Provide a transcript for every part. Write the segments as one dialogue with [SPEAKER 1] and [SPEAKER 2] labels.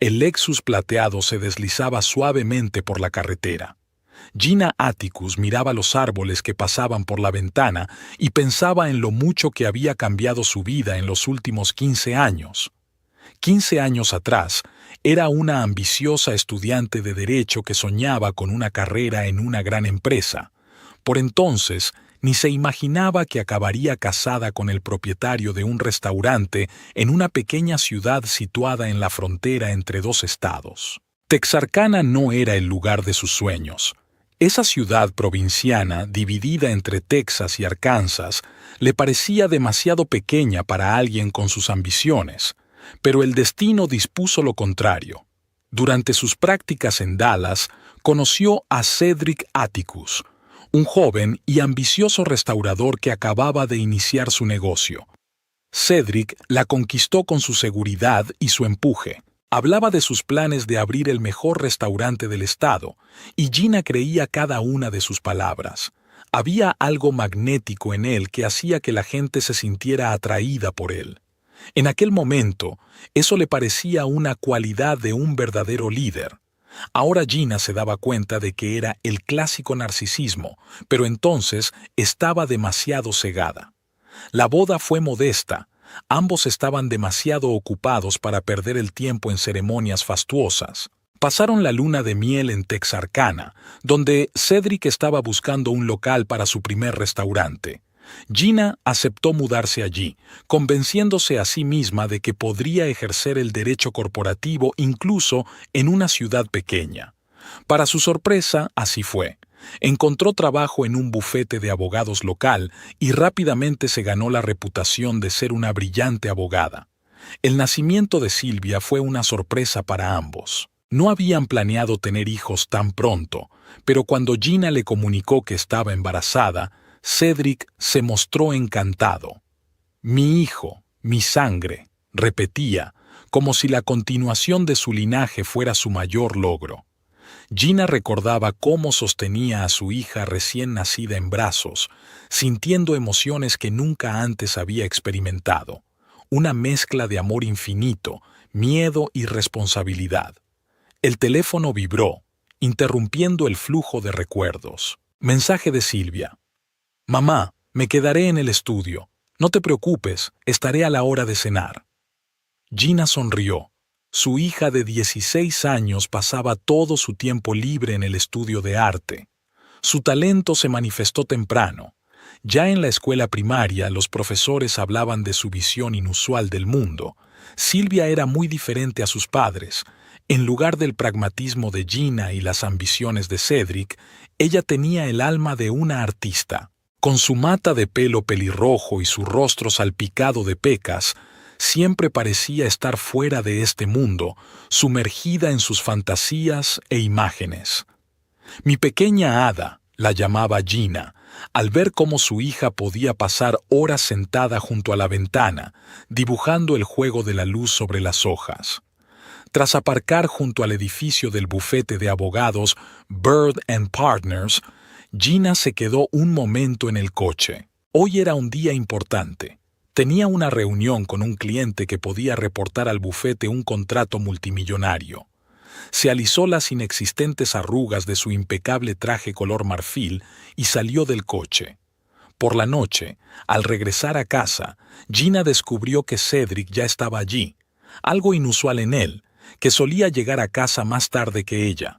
[SPEAKER 1] El Lexus plateado se deslizaba suavemente por la carretera. Gina Atticus miraba los árboles que pasaban por la ventana y pensaba en lo mucho que había cambiado su vida en los últimos 15 años. 15 años atrás, era una ambiciosa estudiante de Derecho que soñaba con una carrera en una gran empresa. Por entonces, ni se imaginaba que acabaría casada con el propietario de un restaurante en una pequeña ciudad situada en la frontera entre dos estados. Texarkana no era el lugar de sus sueños. Esa ciudad provinciana, dividida entre Texas y Arkansas, le parecía demasiado pequeña para alguien con sus ambiciones, pero el destino dispuso lo contrario. Durante sus prácticas en Dallas, conoció a Cedric Atticus, un joven y ambicioso restaurador que acababa de iniciar su negocio. Cedric la conquistó con su seguridad y su empuje. Hablaba de sus planes de abrir el mejor restaurante del estado, y Gina creía cada una de sus palabras. Había algo magnético en él que hacía que la gente se sintiera atraída por él. En aquel momento, eso le parecía una cualidad de un verdadero líder. Ahora Gina se daba cuenta de que era el clásico narcisismo, pero entonces estaba demasiado cegada. La boda fue modesta. Ambos estaban demasiado ocupados para perder el tiempo en ceremonias fastuosas. Pasaron la luna de miel en Texarkana, donde Cedric estaba buscando un local para su primer restaurante. Gina aceptó mudarse allí, convenciéndose a sí misma de que podría ejercer el derecho corporativo incluso en una ciudad pequeña. Para su sorpresa, así fue. Encontró trabajo en un bufete de abogados local y rápidamente se ganó la reputación de ser una brillante abogada. El nacimiento de Silvia fue una sorpresa para ambos. No habían planeado tener hijos tan pronto, pero cuando Gina le comunicó que estaba embarazada, Cedric se mostró encantado. «Mi hijo, mi sangre», repetía, como si la continuación de su linaje fuera su mayor logro. Gina recordaba cómo sostenía a su hija recién nacida en brazos, sintiendo emociones que nunca antes había experimentado. Una mezcla de amor infinito, miedo y responsabilidad. El teléfono vibró, interrumpiendo el flujo de recuerdos. Mensaje de Silvia. «Mamá, me quedaré en el estudio. No te preocupes, estaré a la hora de cenar». Gina sonrió. Su hija de 16 años pasaba todo su tiempo libre en el estudio de arte. Su talento se manifestó temprano. Ya en la escuela primaria, los profesores hablaban de su visión inusual del mundo. Silvia era muy diferente a sus padres. En lugar del pragmatismo de Gina y las ambiciones de Cedric, ella tenía el alma de una artista. Con su mata de pelo pelirrojo y su rostro salpicado de pecas, siempre parecía estar fuera de este mundo, sumergida en sus fantasías e imágenes. «Mi pequeña hada», la llamaba Gina, al ver cómo su hija podía pasar horas sentada junto a la ventana, dibujando el juego de la luz sobre las hojas. Tras aparcar junto al edificio del bufete de abogados Bird & Partners, Gina se quedó un momento en el coche. Hoy era un día importante. Tenía una reunión con un cliente que podía reportar al bufete un contrato multimillonario. Se alisó las inexistentes arrugas de su impecable traje color marfil y salió del coche. Por la noche, al regresar a casa, Gina descubrió que Cedric ya estaba allí, algo inusual en él, que solía llegar a casa más tarde que ella.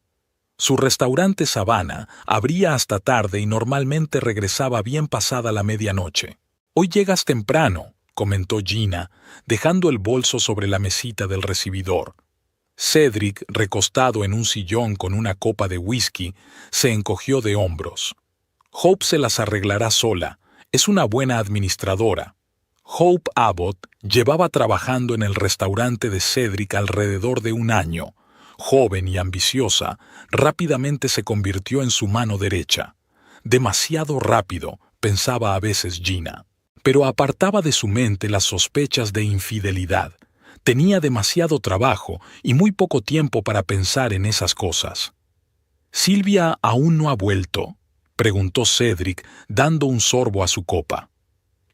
[SPEAKER 1] Su restaurante Savannah abría hasta tarde y normalmente regresaba bien pasada la medianoche. «Hoy llegas temprano», comentó Gina, dejando el bolso sobre la mesita del recibidor. Cedric, recostado en un sillón con una copa de whisky, se encogió de hombros. «Hope se las arreglará sola. Es una buena administradora». Hope Abbott llevaba trabajando en el restaurante de Cedric alrededor de un año. Joven y ambiciosa, rápidamente se convirtió en su mano derecha. Demasiado rápido, pensaba a veces Gina. Pero apartaba de su mente las sospechas de infidelidad. Tenía demasiado trabajo y muy poco tiempo para pensar en esas cosas. «¿Silvia aún no ha vuelto?», preguntó Cedric, dando un sorbo a su copa.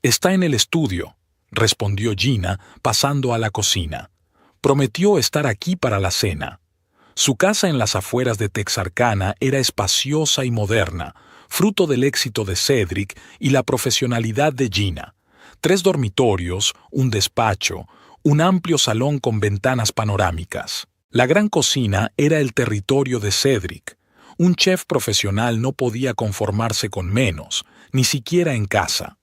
[SPEAKER 1] «Está en el estudio», respondió Gina, pasando a la cocina. Prometió estar aquí para la cena. Su casa en las afueras de Texarkana era espaciosa y moderna, fruto del éxito de Cedric y la profesionalidad de Gina. 3 dormitorios, un despacho, un amplio salón con ventanas panorámicas. La gran cocina era el territorio de Cedric. Un chef profesional no podía conformarse con menos, ni siquiera en casa.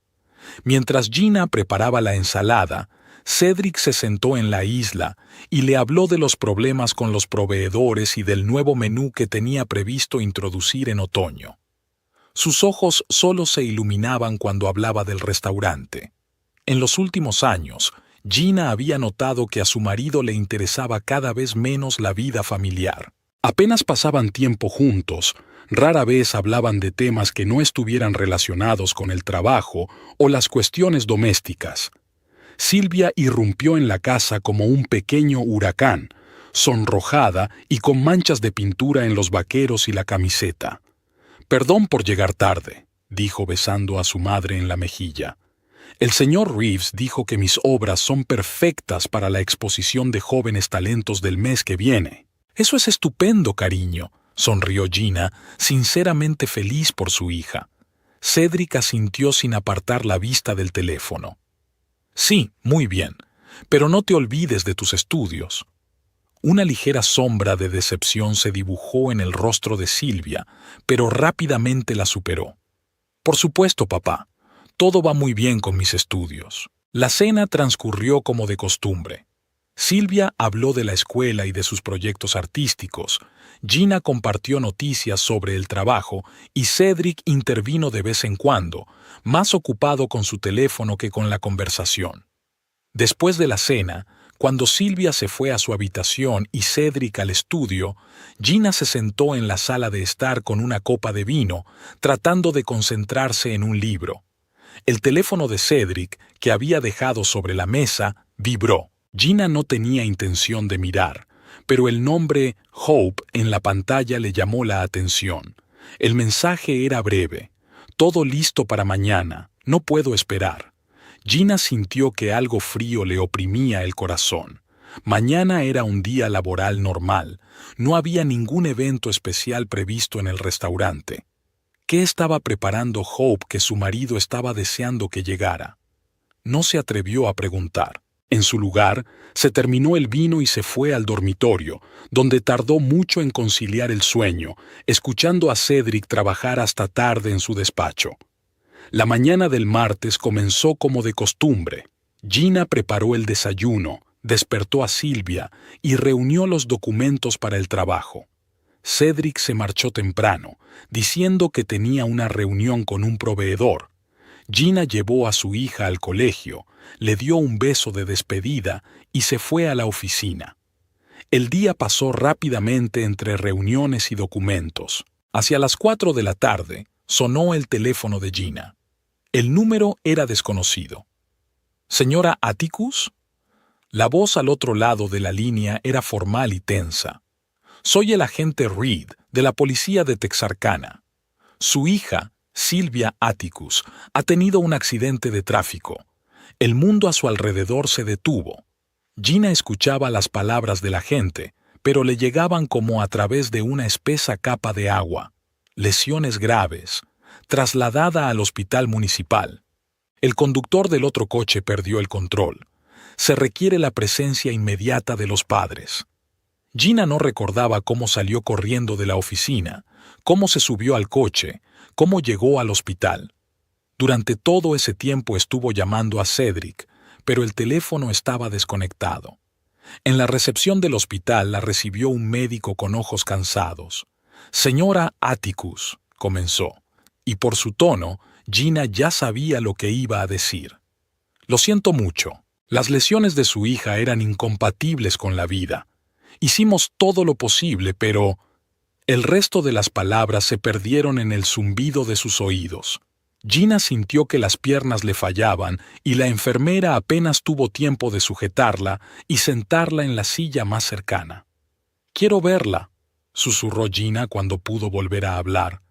[SPEAKER 1] Mientras Gina preparaba la ensalada, Cedric se sentó en la isla y le habló de los problemas con los proveedores y del nuevo menú que tenía previsto introducir en otoño. Sus ojos solo se iluminaban cuando hablaba del restaurante. En los últimos años, Gina había notado que a su marido le interesaba cada vez menos la vida familiar. Apenas pasaban tiempo juntos, rara vez hablaban de temas que no estuvieran relacionados con el trabajo o las cuestiones domésticas. Silvia irrumpió en la casa como un pequeño huracán, sonrojada y con manchas de pintura en los vaqueros y la camiseta. «Perdón por llegar tarde», dijo besando a su madre en la mejilla. «El señor Reeves dijo que mis obras son perfectas para la exposición de jóvenes talentos del mes que viene». «Eso es estupendo, cariño», sonrió Gina, sinceramente feliz por su hija. Cedric asintió sin apartar la vista del teléfono. «Sí, muy bien, pero no te olvides de tus estudios». Una ligera sombra de decepción se dibujó en el rostro de Silvia, pero rápidamente la superó. «Por supuesto, papá. Todo va muy bien con mis estudios». La cena transcurrió como de costumbre. Silvia habló de la escuela y de sus proyectos artísticos. Gina compartió noticias sobre el trabajo y Cedric intervino de vez en cuando, más ocupado con su teléfono que con la conversación. Después de la cena, cuando Silvia se fue a su habitación y Cedric al estudio, Gina se sentó en la sala de estar con una copa de vino, tratando de concentrarse en un libro. El teléfono de Cedric, que había dejado sobre la mesa, vibró. Gina no tenía intención de mirar, pero el nombre Hope en la pantalla le llamó la atención. El mensaje era breve. «Todo listo para mañana. No puedo esperar». Gina sintió que algo frío le oprimía el corazón. Mañana era un día laboral normal. No había ningún evento especial previsto en el restaurante. ¿Qué estaba preparando Hope que su marido estaba deseando que llegara? No se atrevió a preguntar. En su lugar, se terminó el vino y se fue al dormitorio, donde tardó mucho en conciliar el sueño, escuchando a Cedric trabajar hasta tarde en su despacho. La mañana del martes comenzó como de costumbre. Gina preparó el desayuno, despertó a Silvia y reunió los documentos para el trabajo. Cedric se marchó temprano, diciendo que tenía una reunión con un proveedor. Gina llevó a su hija al colegio, le dio un beso de despedida y se fue a la oficina. El día pasó rápidamente entre reuniones y documentos. Hacia las 4 de la tarde, sonó el teléfono de Gina. El número era desconocido. «¿Señora Atticus?» La voz al otro lado de la línea era formal y tensa. «Soy el agente Reed, de la policía de Texarkana. Su hija, Silvia Atticus, ha tenido un accidente de tráfico. El mundo a su alrededor se detuvo». Gina escuchaba las palabras del agente, pero le llegaban como a través de una espesa capa de agua. «Lesiones graves. Trasladada al hospital municipal. El conductor del otro coche perdió el control. Se requiere la presencia inmediata de los padres». Gina no recordaba cómo salió corriendo de la oficina, cómo se subió al coche, cómo llegó al hospital. Durante todo ese tiempo estuvo llamando a Cedric, pero el teléfono estaba desconectado. En la recepción del hospital la recibió un médico con ojos cansados. «Señora Atticus», comenzó, y por su tono, Gina ya sabía lo que iba a decir. «Lo siento mucho. Las lesiones de su hija eran incompatibles con la vida. Hicimos todo lo posible, pero...» El resto de las palabras se perdieron en el zumbido de sus oídos. Gina sintió que las piernas le fallaban y la enfermera apenas tuvo tiempo de sujetarla y sentarla en la silla más cercana. «Quiero verla», susurró Gina cuando pudo volver a hablar.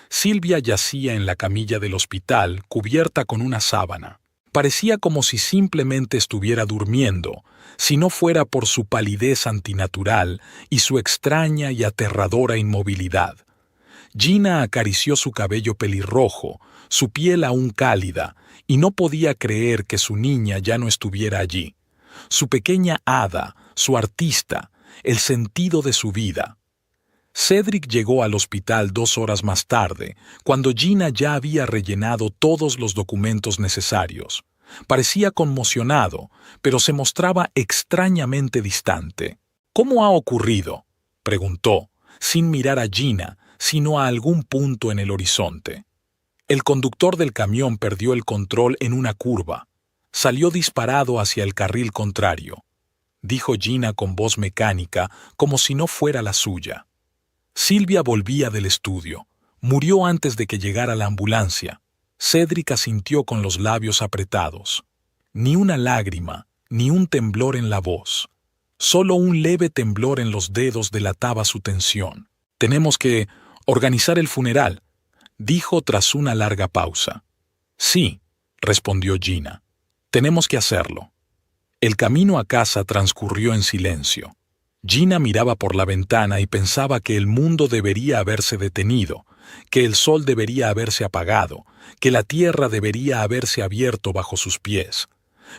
[SPEAKER 1] Silvia yacía en la camilla del hospital, cubierta con una sábana. Parecía como si simplemente estuviera durmiendo, si no fuera por su palidez antinatural y su extraña y aterradora inmovilidad. Gina acarició su cabello pelirrojo, su piel aún cálida, y no podía creer que su niña ya no estuviera allí. Su pequeña hada, su artista, el sentido de su vida. Cedric llegó al hospital 2 horas más tarde, cuando Gina ya había rellenado todos los documentos necesarios. Parecía conmocionado, pero se mostraba extrañamente distante. «¿Cómo ha ocurrido?», preguntó, sin mirar a Gina, sino a algún punto en el horizonte. El conductor del camión perdió el control en una curva. Salió disparado hacia el carril contrario, dijo Gina con voz mecánica, como si no fuera la suya. Silvia volvía del estudio. Murió antes de que llegara la ambulancia. Cedric asintió con los labios apretados. Ni una lágrima, ni un temblor en la voz. Solo un leve temblor en los dedos delataba su tensión. «Tenemos que organizar el funeral», dijo tras una larga pausa. «Sí», respondió Gina. «Tenemos que hacerlo». El camino a casa transcurrió en silencio. Gina miraba por la ventana y pensaba que el mundo debería haberse detenido, que el sol debería haberse apagado, que la tierra debería haberse abierto bajo sus pies.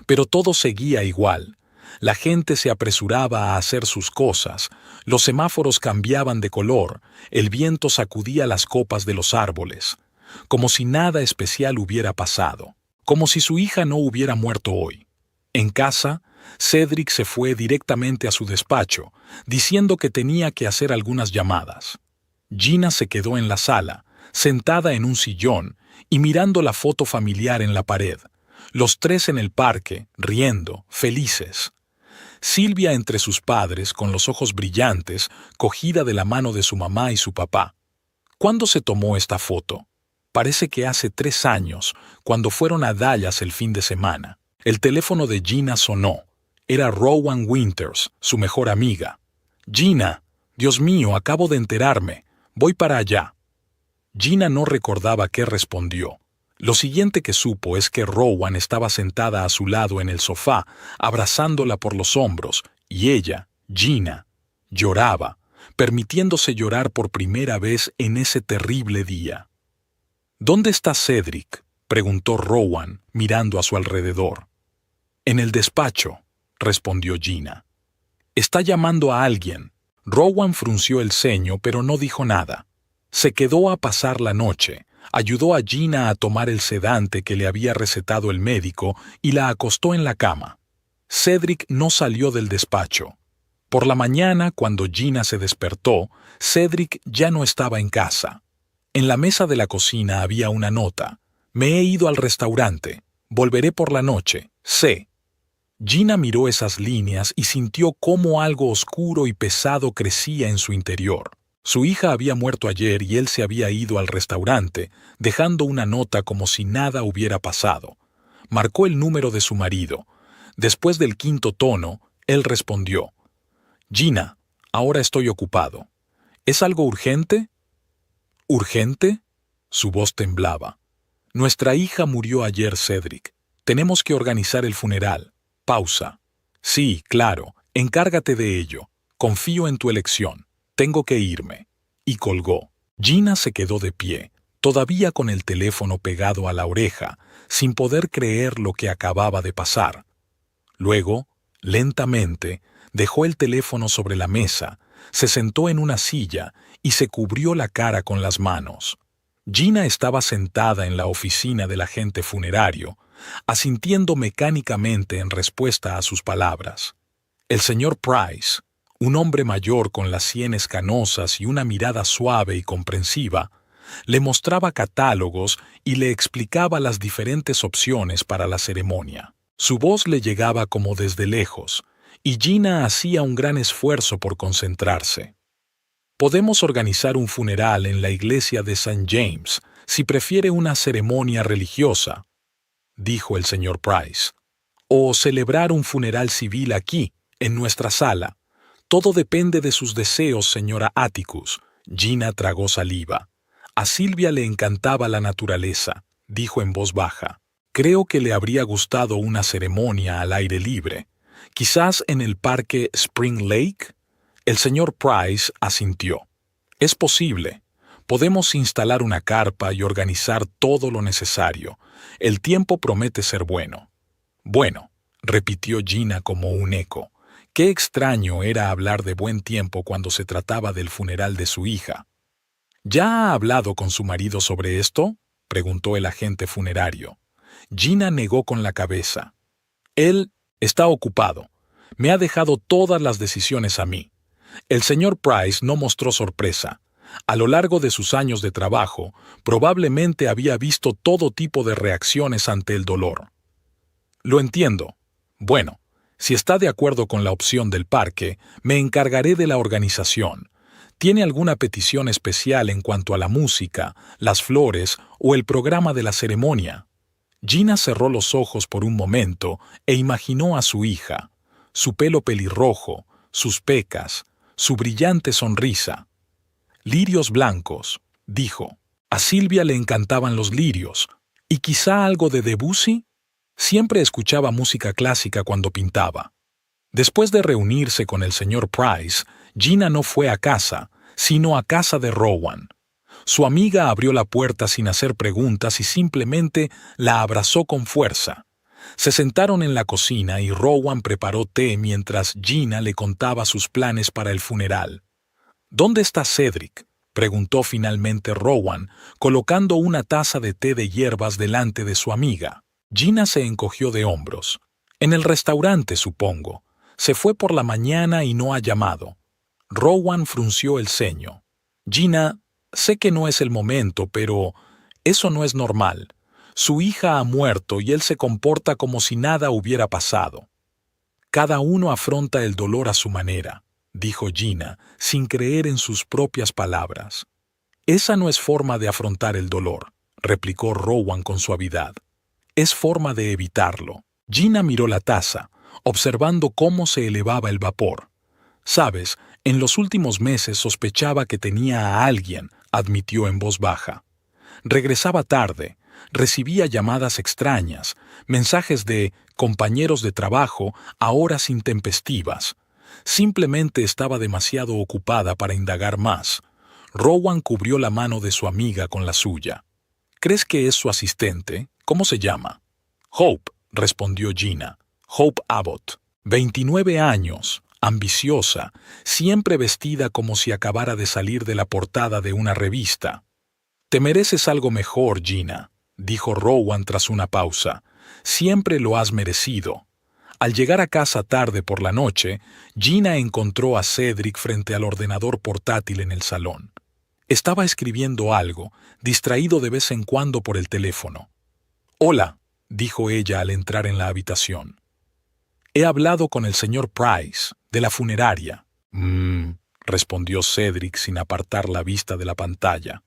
[SPEAKER 1] Pero todo seguía igual. La gente se apresuraba a hacer sus cosas, los semáforos cambiaban de color, el viento sacudía las copas de los árboles, como si nada especial hubiera pasado, como si su hija no hubiera muerto hoy. En casa, Cedric se fue directamente a su despacho, diciendo que tenía que hacer algunas llamadas. Gina se quedó en la sala, sentada en un sillón y mirando la foto familiar en la pared, los tres en el parque, riendo, felices. Silvia entre sus padres, con los ojos brillantes, cogida de la mano de su mamá y su papá. ¿Cuándo se tomó esta foto? Parece que hace 3 años, cuando fueron a Dallas el fin de semana. El teléfono de Gina sonó. Era Rowan Winters, su mejor amiga. «Gina, Dios mío, acabo de enterarme. Voy para allá». Gina no recordaba qué respondió. Lo siguiente que supo es que Rowan estaba sentada a su lado en el sofá, abrazándola por los hombros, y ella, Gina, lloraba, permitiéndose llorar por primera vez en ese terrible día. «¿Dónde está Cedric?», preguntó Rowan, mirando a su alrededor. «En el despacho», respondió Gina. «Está llamando a alguien». Rowan frunció el ceño, pero no dijo nada. Se quedó a pasar la noche. Ayudó a Gina a tomar el sedante que le había recetado el médico y la acostó en la cama. Cedric no salió del despacho. Por la mañana, cuando Gina se despertó, Cedric ya no estaba en casa. En la mesa de la cocina había una nota. «Me he ido al restaurante. Volveré por la noche. C». Gina miró esas líneas y sintió cómo algo oscuro y pesado crecía en su interior. Su hija había muerto ayer y él se había ido al restaurante, dejando una nota como si nada hubiera pasado. Marcó el número de su marido. Después del 5.º tono, él respondió. «Gina, ahora estoy ocupado. ¿Es algo urgente?» «¿Urgente?», su voz temblaba. «Nuestra hija murió ayer, Cedric. Tenemos que organizar el funeral». Pausa. «Sí, claro, encárgate de ello. Confío en tu elección. Tengo que irme». Y colgó. Gina se quedó de pie, todavía con el teléfono pegado a la oreja, sin poder creer lo que acababa de pasar. Luego, lentamente, dejó el teléfono sobre la mesa, se sentó en una silla y se cubrió la cara con las manos. Gina estaba sentada en la oficina del agente funerario, asintiendo mecánicamente en respuesta a sus palabras. El señor Price, un hombre mayor con las sienes canosas y una mirada suave y comprensiva, le mostraba catálogos y le explicaba las diferentes opciones para la ceremonia. Su voz le llegaba como desde lejos, y Gina hacía un gran esfuerzo por concentrarse. «Podemos organizar un funeral en la iglesia de St. James, si prefiere una ceremonia religiosa», dijo el señor Price. «O celebrar un funeral civil aquí, en nuestra sala. Todo depende de sus deseos, señora Atticus». Gina tragó saliva. A Silvia le encantaba la naturaleza, dijo en voz baja. Creo que le habría gustado una ceremonia al aire libre, quizás en el parque Spring Lake. El señor Price asintió. Es posible. Podemos instalar una carpa y organizar todo lo necesario. El tiempo promete ser bueno. Bueno, repitió Gina como un eco. Qué extraño era hablar de buen tiempo cuando se trataba del funeral de su hija. ¿Ya ha hablado con su marido sobre esto?, preguntó el agente funerario. Gina negó con la cabeza. Él está ocupado. Me ha dejado todas las decisiones a mí. El señor Price no mostró sorpresa. A lo largo de sus años de trabajo, probablemente había visto todo tipo de reacciones ante el dolor. Lo entiendo. Bueno, si está de acuerdo con la opción del parque, me encargaré de la organización. ¿Tiene alguna petición especial en cuanto a la música, las flores o el programa de la ceremonia? Gina cerró los ojos por un momento e imaginó a su hija, su pelo pelirrojo, sus pecas, su brillante sonrisa. Lirios blancos, dijo. A Silvia le encantaban los lirios. ¿Y quizá algo de Debussy? Siempre escuchaba música clásica cuando pintaba. Después de reunirse con el señor Price, Gina no fue a casa, sino a casa de Rowan. Su amiga abrió la puerta sin hacer preguntas y simplemente la abrazó con fuerza. Se sentaron en la cocina y Rowan preparó té mientras Gina le contaba sus planes para el funeral. ¿Dónde está Cedric?, preguntó finalmente Rowan, colocando una taza de té de hierbas delante de su amiga. Gina se encogió de hombros. En el restaurante, supongo. Se fue por la mañana y no ha llamado. Rowan frunció el ceño. Gina, sé que no es el momento, pero eso no es normal. Su hija ha muerto y él se comporta como si nada hubiera pasado. Cada uno afronta el dolor a su manera, dijo Gina, sin creer en sus propias palabras. Esa no es forma de afrontar el dolor, replicó Rowan con suavidad. Es forma de evitarlo. Gina miró la taza, observando cómo se elevaba el vapor. Sabes, en los últimos meses sospechaba que tenía a alguien, admitió en voz baja. Regresaba tarde, recibía llamadas extrañas, mensajes de compañeros de trabajo a horas intempestivas. Simplemente estaba demasiado ocupada para indagar más. Rowan cubrió la mano de su amiga con la suya. ¿Crees que es su asistente? ¿Cómo se llama? Hope, respondió Gina. Hope Abbott. 29 años, ambiciosa, siempre vestida como si acabara de salir de la portada de una revista. Te mereces algo mejor, Gina, dijo Rowan tras una pausa. Siempre lo has merecido. Al llegar a casa tarde por la noche, Gina encontró a Cedric frente al ordenador portátil en el salón. Estaba escribiendo algo, distraído de vez en cuando por el teléfono. «Hola», dijo ella al entrar en la habitación. «He hablado con el señor Price, de la funeraria». Respondió Cedric sin apartar la vista de la pantalla.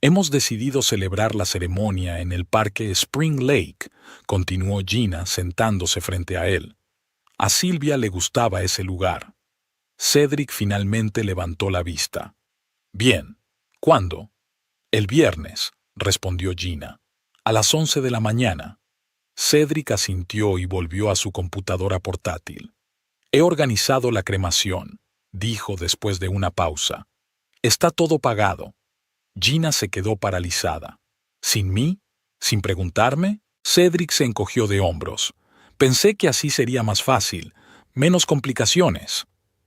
[SPEAKER 1] «Hemos decidido celebrar la ceremonia en el parque Spring Lake», continuó Gina sentándose frente a él. A Silvia le gustaba ese lugar. Cedric finalmente levantó la vista. «Bien. ¿Cuándo?» «El viernes», respondió Gina. «A las 11 de la mañana». Cedric asintió y volvió a su computadora portátil. «He organizado la cremación», dijo después de una pausa. «Está todo pagado». Gina se quedó paralizada. ¿Sin mí? ¿Sin preguntarme? Cedric se encogió de hombros. Pensé que así sería más fácil. Menos complicaciones.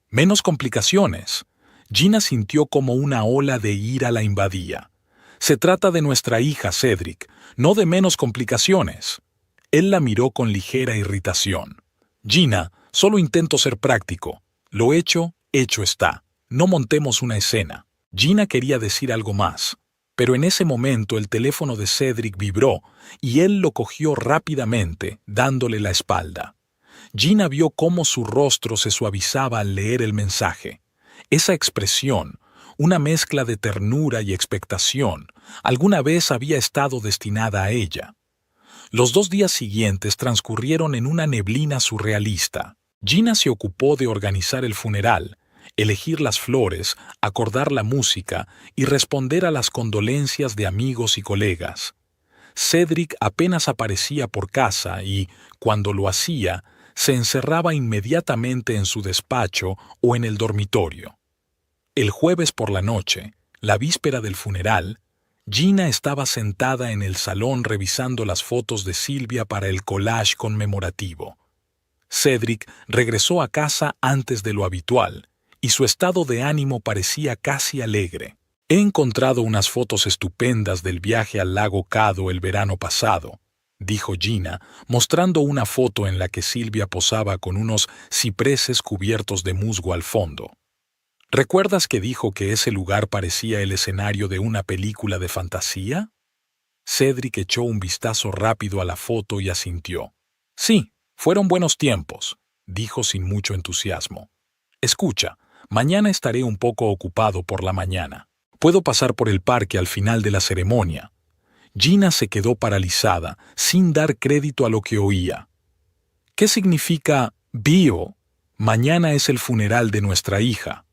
[SPEAKER 1] Menos complicaciones. Gina sintió como una ola de ira la invadía. Se trata de nuestra hija, Cedric, no de menos complicaciones. Él la miró con ligera irritación. Gina, solo intento ser práctico. Lo hecho, hecho está. No montemos una escena. Gina quería decir algo más, pero en ese momento el teléfono de Cedric vibró y él lo cogió rápidamente, dándole la espalda. Gina vio cómo su rostro se suavizaba al leer el mensaje. Esa expresión, una mezcla de ternura y expectación, alguna vez había estado destinada a ella. Los 2 días siguientes transcurrieron en una neblina surrealista. Gina se ocupó de organizar el funeral, elegir las flores, acordar la música y responder a las condolencias de amigos y colegas. Cedric apenas aparecía por casa y, cuando lo hacía, se encerraba inmediatamente en su despacho o en el dormitorio. El jueves por la noche, la víspera del funeral, Gina estaba sentada en el salón revisando las fotos de Silvia para el collage conmemorativo. Cedric regresó a casa antes de lo habitual, y su estado de ánimo parecía casi alegre. He encontrado unas fotos estupendas del viaje al lago Cado el verano pasado, dijo Gina, mostrando una foto en la que Silvia posaba con unos cipreses cubiertos de musgo al fondo. ¿Recuerdas que dijo que ese lugar parecía el escenario de una película de fantasía? Cedric echó un vistazo rápido a la foto y asintió. Sí, fueron buenos tiempos, dijo sin mucho entusiasmo. Escucha, mañana estaré un poco ocupado por la mañana. Puedo pasar por el parque al final de la ceremonia. Gina se quedó paralizada, sin dar crédito a lo que oía. ¿Qué significa bio? Mañana es el funeral de nuestra hija.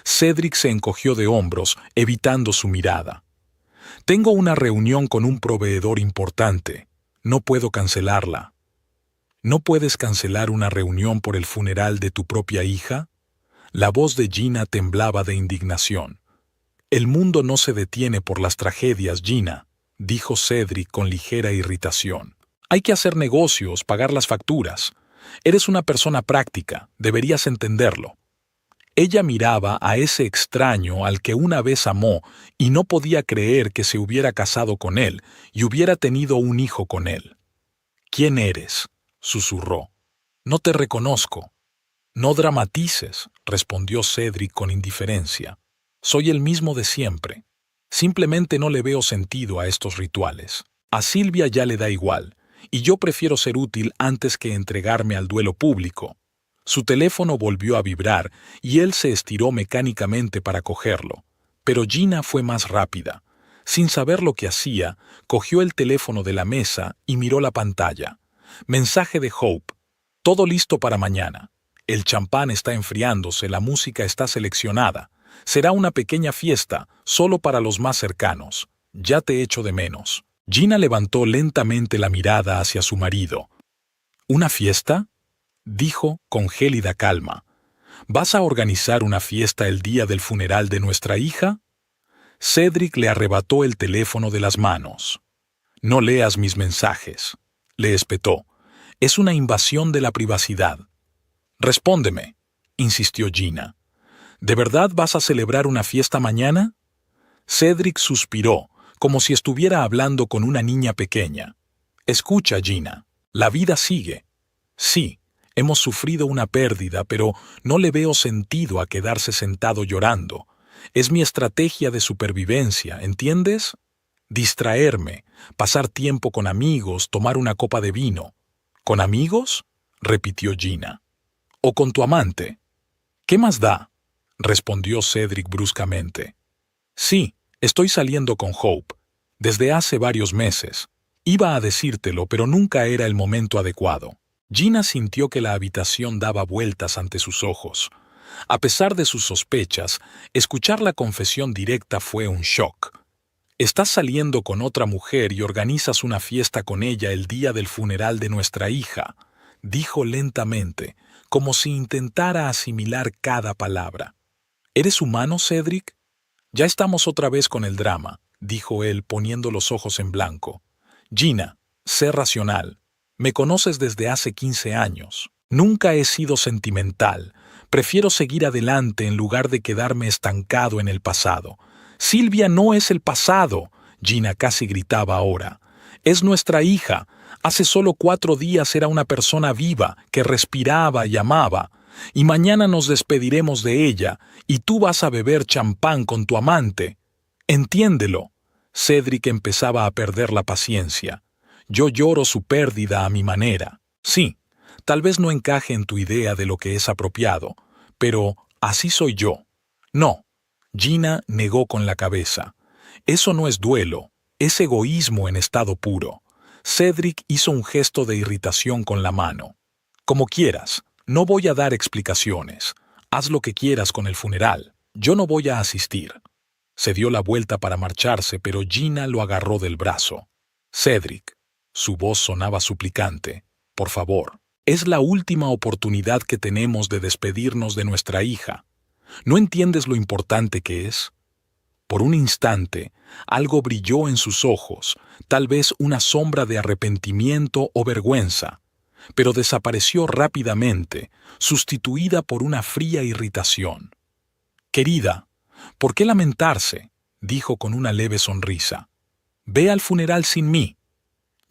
[SPEAKER 1] Cedric se encogió de hombros, evitando su mirada. Tengo una reunión con un proveedor importante. No puedo cancelarla. ¿No puedes cancelar una reunión por el funeral de tu propia hija? La voz de Gina temblaba de indignación. El mundo no se detiene por las tragedias, Gina, dijo Cedric con ligera irritación. Hay que hacer negocios, pagar las facturas. Eres una persona práctica, deberías entenderlo. Ella miraba a ese extraño al que una vez amó y no podía creer que se hubiera casado con él y hubiera tenido un hijo con él. ¿Quién eres?, susurró. No te reconozco. No dramatices, respondió Cedric con indiferencia. Soy el mismo de siempre. Simplemente no le veo sentido a estos rituales. A Silvia ya le da igual, y yo prefiero ser útil antes que entregarme al duelo público. Su teléfono volvió a vibrar y él se estiró mecánicamente para cogerlo. Pero Gina fue más rápida. Sin saber lo que hacía, cogió el teléfono de la mesa y miró la pantalla. Mensaje de Hope. Todo listo para mañana. El champán está enfriándose, la música está seleccionada. Será una pequeña fiesta, solo para los más cercanos. Ya te echo de menos. Gina levantó lentamente la mirada hacia su marido. ¿Una fiesta?, dijo con gélida calma. ¿Vas a organizar una fiesta el día del funeral de nuestra hija? Cedric le arrebató el teléfono de las manos. No leas mis mensajes, le espetó. Es una invasión de la privacidad. Respóndeme, insistió Gina. ¿De verdad vas a celebrar una fiesta mañana? Cedric suspiró, como si estuviera hablando con una niña pequeña. Escucha, Gina, la vida sigue. Sí, hemos sufrido una pérdida, pero no le veo sentido a quedarse sentado llorando. Es mi estrategia de supervivencia, ¿entiendes? Distraerme, pasar tiempo con amigos, tomar una copa de vino. ¿Con amigos?, repitió Gina. ¿O con tu amante? ¿Qué más da?, respondió Cedric bruscamente. Sí, estoy saliendo con Hope. Desde hace varios meses. Iba a decírtelo, pero nunca era el momento adecuado. Gina sintió que la habitación daba vueltas ante sus ojos. A pesar de sus sospechas, escuchar la confesión directa fue un shock. Estás saliendo con otra mujer y organizas una fiesta con ella el día del funeral de nuestra hija, dijo lentamente, como si intentara asimilar cada palabra. ¿Eres humano, Cedric? Ya estamos otra vez con el drama, dijo él poniendo los ojos en blanco. Gina, sé racional. Me conoces desde hace 15 años. Nunca he sido sentimental. Prefiero seguir adelante en lugar de quedarme estancado en el pasado. Silvia no es el pasado, Gina casi gritaba ahora. Es nuestra hija. Hace solo 4 días era una persona viva que respiraba y amaba. Y mañana nos despediremos de ella y tú vas a beber champán con tu amante. Entiéndelo. Cedric empezaba a perder la paciencia. Yo lloro su pérdida a mi manera. Sí, tal vez no encaje en tu idea de lo que es apropiado, pero así soy yo. No, Gina negó con la cabeza. Eso no es duelo, es egoísmo en estado puro. Cedric hizo un gesto de irritación con la mano. Como quieras, no voy a dar explicaciones. Haz lo que quieras con el funeral. Yo no voy a asistir. Se dio la vuelta para marcharse, pero Gina lo agarró del brazo. Cedric. Su voz sonaba suplicante. Por favor, es la última oportunidad que tenemos de despedirnos de nuestra hija. ¿No entiendes lo importante que es? Por un instante, algo brilló en sus ojos, tal vez una sombra de arrepentimiento o vergüenza, pero desapareció rápidamente, sustituida por una fría irritación. Querida, ¿por qué lamentarse?, dijo con una leve sonrisa. Ve al funeral sin mí.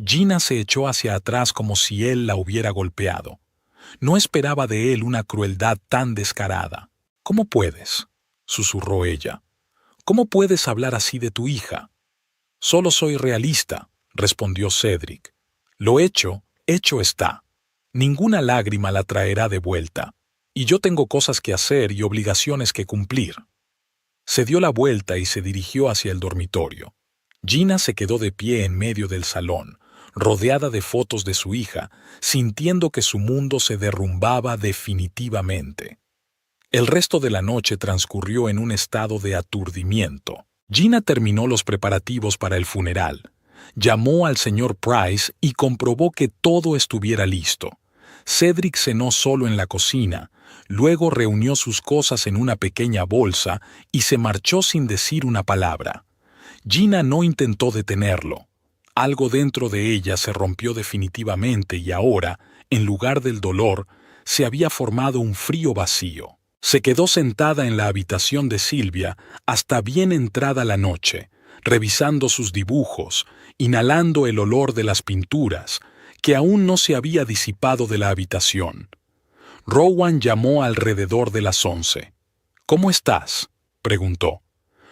[SPEAKER 1] Gina se echó hacia atrás como si él la hubiera golpeado. No esperaba de él una crueldad tan descarada. ¿Cómo puedes?, susurró ella. ¿Cómo puedes hablar así de tu hija? Solo soy realista, respondió Cedric. Lo hecho está. Ninguna lágrima la traerá de vuelta. Y yo tengo cosas que hacer y obligaciones que cumplir. Se dio la vuelta y se dirigió hacia el dormitorio. Gina se quedó de pie en medio del salón, rodeada de fotos de su hija, sintiendo que su mundo se derrumbaba definitivamente. El resto de la noche transcurrió en un estado de aturdimiento. Gina terminó los preparativos para el funeral. Llamó al señor Price y comprobó que todo estuviera listo. Cedric cenó solo en la cocina, luego reunió sus cosas en una pequeña bolsa y se marchó sin decir una palabra. Gina no intentó detenerlo. Algo dentro de ella se rompió definitivamente y ahora, en lugar del dolor, se había formado un frío vacío. Se quedó sentada en la habitación de Silvia hasta bien entrada la noche, revisando sus dibujos, inhalando el olor de las pinturas, que aún no se había disipado de la habitación. Rowan llamó alrededor de las 11. «¿Cómo estás?», preguntó.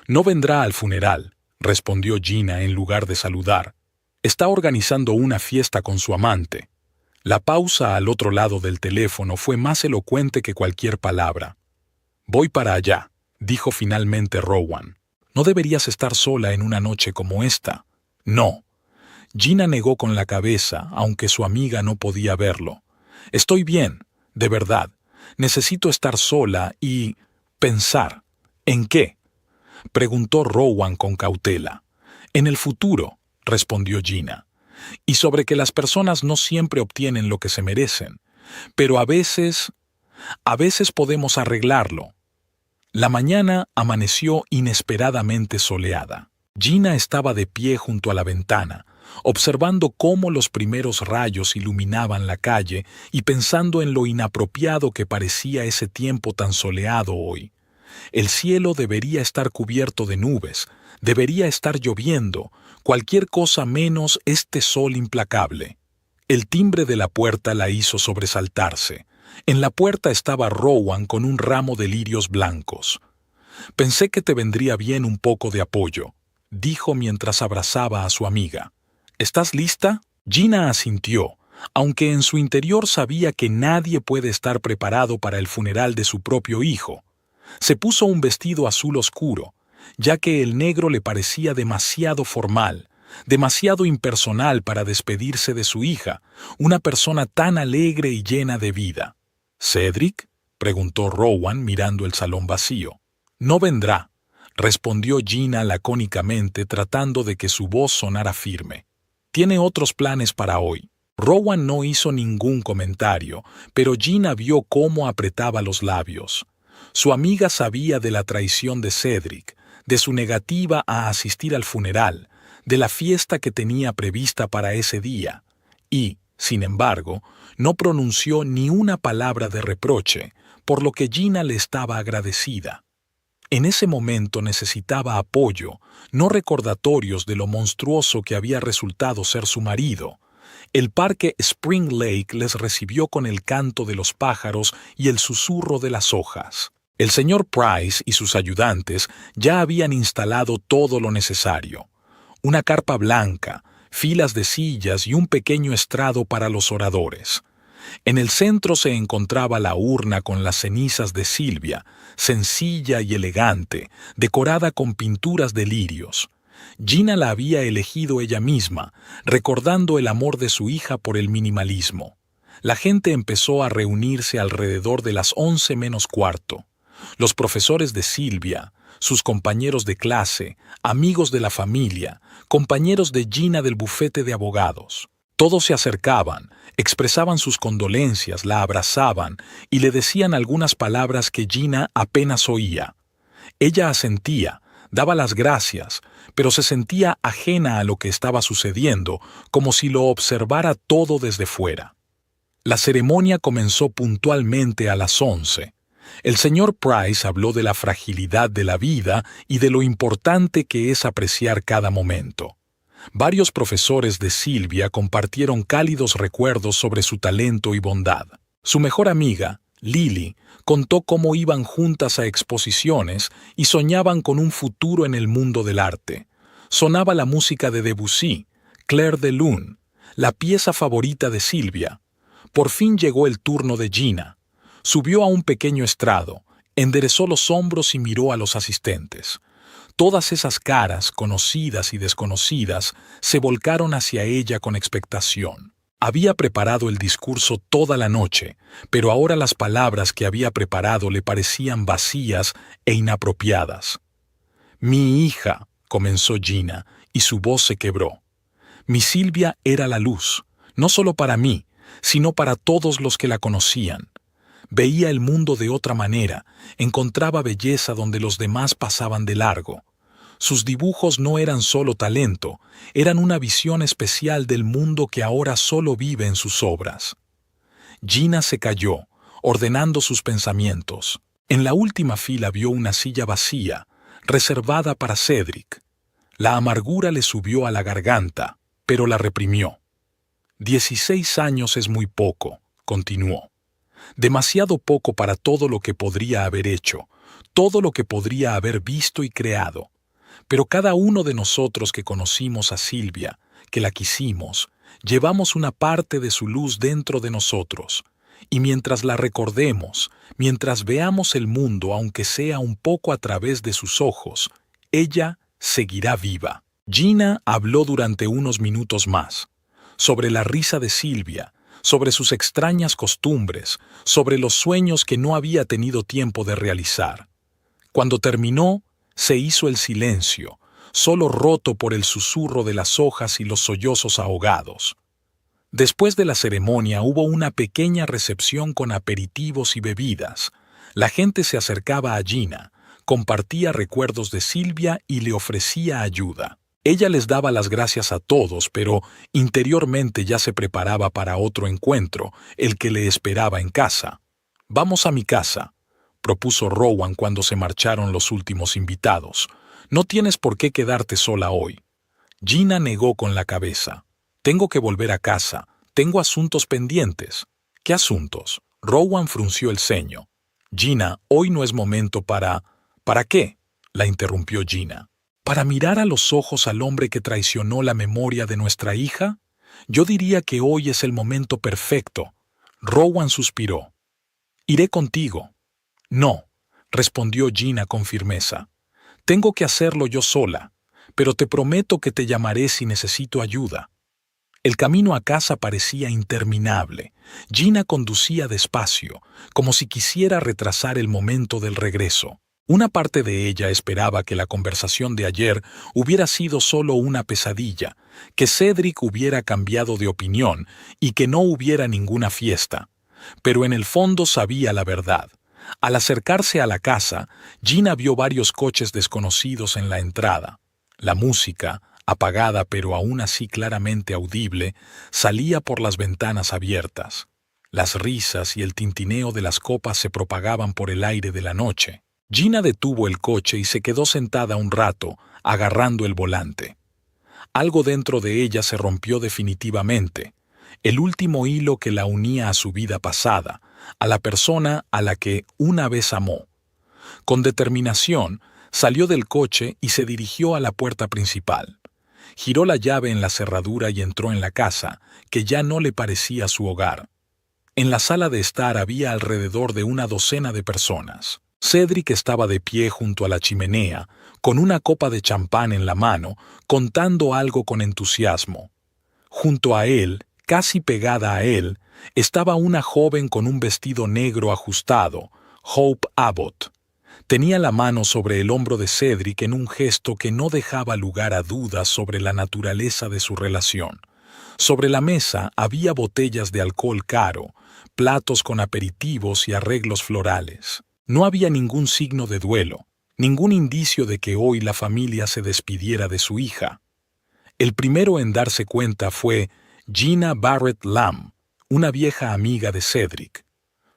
[SPEAKER 1] «No vendrá al funeral», respondió Gina en lugar de saludar. «Está organizando una fiesta con su amante». La pausa al otro lado del teléfono fue más elocuente que cualquier palabra. «Voy para allá», dijo finalmente Rowan. «No deberías estar sola en una noche como esta». «No». Gina negó con la cabeza, aunque su amiga no podía verlo. «Estoy bien, de verdad. Necesito estar sola y... pensar». «¿En qué?», preguntó Rowan con cautela. «En el futuro», respondió Gina. «Y sobre que las personas no siempre obtienen lo que se merecen. Pero a veces podemos arreglarlo». La mañana amaneció inesperadamente soleada. Gina estaba de pie junto a la ventana, observando cómo los primeros rayos iluminaban la calle y pensando en lo inapropiado que parecía ese tiempo tan soleado hoy. El cielo debería estar cubierto de nubes, debería estar lloviendo, cualquier cosa menos este sol implacable. El timbre de la puerta la hizo sobresaltarse. En la puerta estaba Rowan con un ramo de lirios blancos. «Pensé que te vendría bien un poco de apoyo», dijo mientras abrazaba a su amiga. «¿Estás lista?». Gina asintió, aunque en su interior sabía que nadie puede estar preparado para el funeral de su propio hijo. Se puso un vestido azul oscuro, ya que el negro le parecía demasiado formal, demasiado impersonal para despedirse de su hija, una persona tan alegre y llena de vida. «¿Cedric?», preguntó Rowan mirando el salón vacío. «No vendrá», respondió Gina lacónicamente tratando de que su voz sonara firme. «Tiene otros planes para hoy». Rowan no hizo ningún comentario, pero Gina vio cómo apretaba los labios. Su amiga sabía de la traición de Cedric, de su negativa a asistir al funeral, de la fiesta que tenía prevista para ese día, y, sin embargo, no pronunció ni una palabra de reproche, por lo que Gina le estaba agradecida. En ese momento necesitaba apoyo, no recordatorios de lo monstruoso que había resultado ser su marido. El parque Spring Lake les recibió con el canto de los pájaros y el susurro de las hojas. El señor Price y sus ayudantes ya habían instalado todo lo necesario. Una carpa blanca, filas de sillas y un pequeño estrado para los oradores. En el centro se encontraba la urna con las cenizas de Silvia, sencilla y elegante, decorada con pinturas de lirios. Gina la había elegido ella misma, recordando el amor de su hija por el minimalismo. La gente empezó a reunirse alrededor de las 11 menos cuarto. Los profesores de Silvia, sus compañeros de clase, amigos de la familia, compañeros de Gina del bufete de abogados. Todos se acercaban, expresaban sus condolencias, la abrazaban y le decían algunas palabras que Gina apenas oía. Ella asentía, daba las gracias, pero se sentía ajena a lo que estaba sucediendo, como si lo observara todo desde fuera. La ceremonia comenzó puntualmente a las 11. El señor Price habló de la fragilidad de la vida y de lo importante que es apreciar cada momento. Varios profesores de Silvia compartieron cálidos recuerdos sobre su talento y bondad. Su mejor amiga, Lily, contó cómo iban juntas a exposiciones y soñaban con un futuro en el mundo del arte. Sonaba la música de Debussy, Clair de Lune, la pieza favorita de Silvia. Por fin llegó el turno de Gina. Subió a un pequeño estrado, enderezó los hombros y miró a los asistentes. Todas esas caras, conocidas y desconocidas, se volcaron hacia ella con expectación. Había preparado el discurso toda la noche, pero ahora las palabras que había preparado le parecían vacías e inapropiadas. «Mi hija», comenzó Gina, y su voz se quebró. «Mi Silvia era la luz, no solo para mí, sino para todos los que la conocían. Veía el mundo de otra manera, encontraba belleza donde los demás pasaban de largo. Sus dibujos no eran solo talento, eran una visión especial del mundo que ahora solo vive en sus obras». Gina se calló, ordenando sus pensamientos. En la última fila vio una silla vacía, reservada para Cedric. La amargura le subió a la garganta, pero la reprimió. 16 años es muy poco, continuó. Demasiado poco para todo lo que podría haber hecho, todo lo que podría haber visto y creado. Pero cada uno de nosotros que conocimos a Silvia, que la quisimos, llevamos una parte de su luz dentro de nosotros. Y mientras la recordemos, mientras veamos el mundo aunque sea un poco a través de sus ojos, ella seguirá viva. Gina habló durante unos minutos más, sobre la risa de Silvia, sobre sus extrañas costumbres, sobre los sueños que no había tenido tiempo de realizar. Cuando terminó, se hizo el silencio, solo roto por el susurro de las hojas y los sollozos ahogados. Después de la ceremonia hubo una pequeña recepción con aperitivos y bebidas. La gente se acercaba a Gina, compartía recuerdos de Silvia y le ofrecía ayuda. Ella les daba las gracias a todos, pero interiormente ya se preparaba para otro encuentro, el que le esperaba en casa. «Vamos a mi casa», propuso Rowan cuando se marcharon los últimos invitados. «No tienes por qué quedarte sola hoy». Gina negó con la cabeza. «Tengo que volver a casa. Tengo asuntos pendientes». «¿Qué asuntos?». Rowan frunció el ceño. «Gina, hoy no es momento para...» «¿Para qué?», la interrumpió Gina. «¿Para mirar a los ojos al hombre que traicionó la memoria de nuestra hija? Yo diría que hoy es el momento perfecto». Rowan suspiró. «Iré contigo». «No», respondió Gina con firmeza. «Tengo que hacerlo yo sola, pero te prometo que te llamaré si necesito ayuda». El camino a casa parecía interminable. Gina conducía despacio, como si quisiera retrasar el momento del regreso. Una parte de ella esperaba que la conversación de ayer hubiera sido solo una pesadilla, que Cedric hubiera cambiado de opinión y que no hubiera ninguna fiesta. Pero en el fondo sabía la verdad. Al acercarse a la casa, Gina vio varios coches desconocidos en la entrada. La música, apagada pero aún así claramente audible, salía por las ventanas abiertas. Las risas y el tintineo de las copas se propagaban por el aire de la noche. Gina detuvo el coche y se quedó sentada un rato, agarrando el volante. Algo dentro de ella se rompió definitivamente, el último hilo que la unía a su vida pasada, a la persona a la que una vez amó. Con determinación, salió del coche y se dirigió a la puerta principal. Giró la llave en la cerradura y entró en la casa, que ya no le parecía su hogar. En la sala de estar había alrededor de una docena de personas. Cedric estaba de pie junto a la chimenea, con una copa de champán en la mano, contando algo con entusiasmo. Junto a él, casi pegada a él, estaba una joven con un vestido negro ajustado, Hope Abbott. Tenía la mano sobre el hombro de Cedric en un gesto que no dejaba lugar a dudas sobre la naturaleza de su relación. Sobre la mesa había botellas de alcohol caro, platos con aperitivos y arreglos florales. No había ningún signo de duelo, ningún indicio de que hoy la familia se despidiera de su hija. El primero en darse cuenta fue Gina Barrett Lamb, una vieja amiga de Cedric.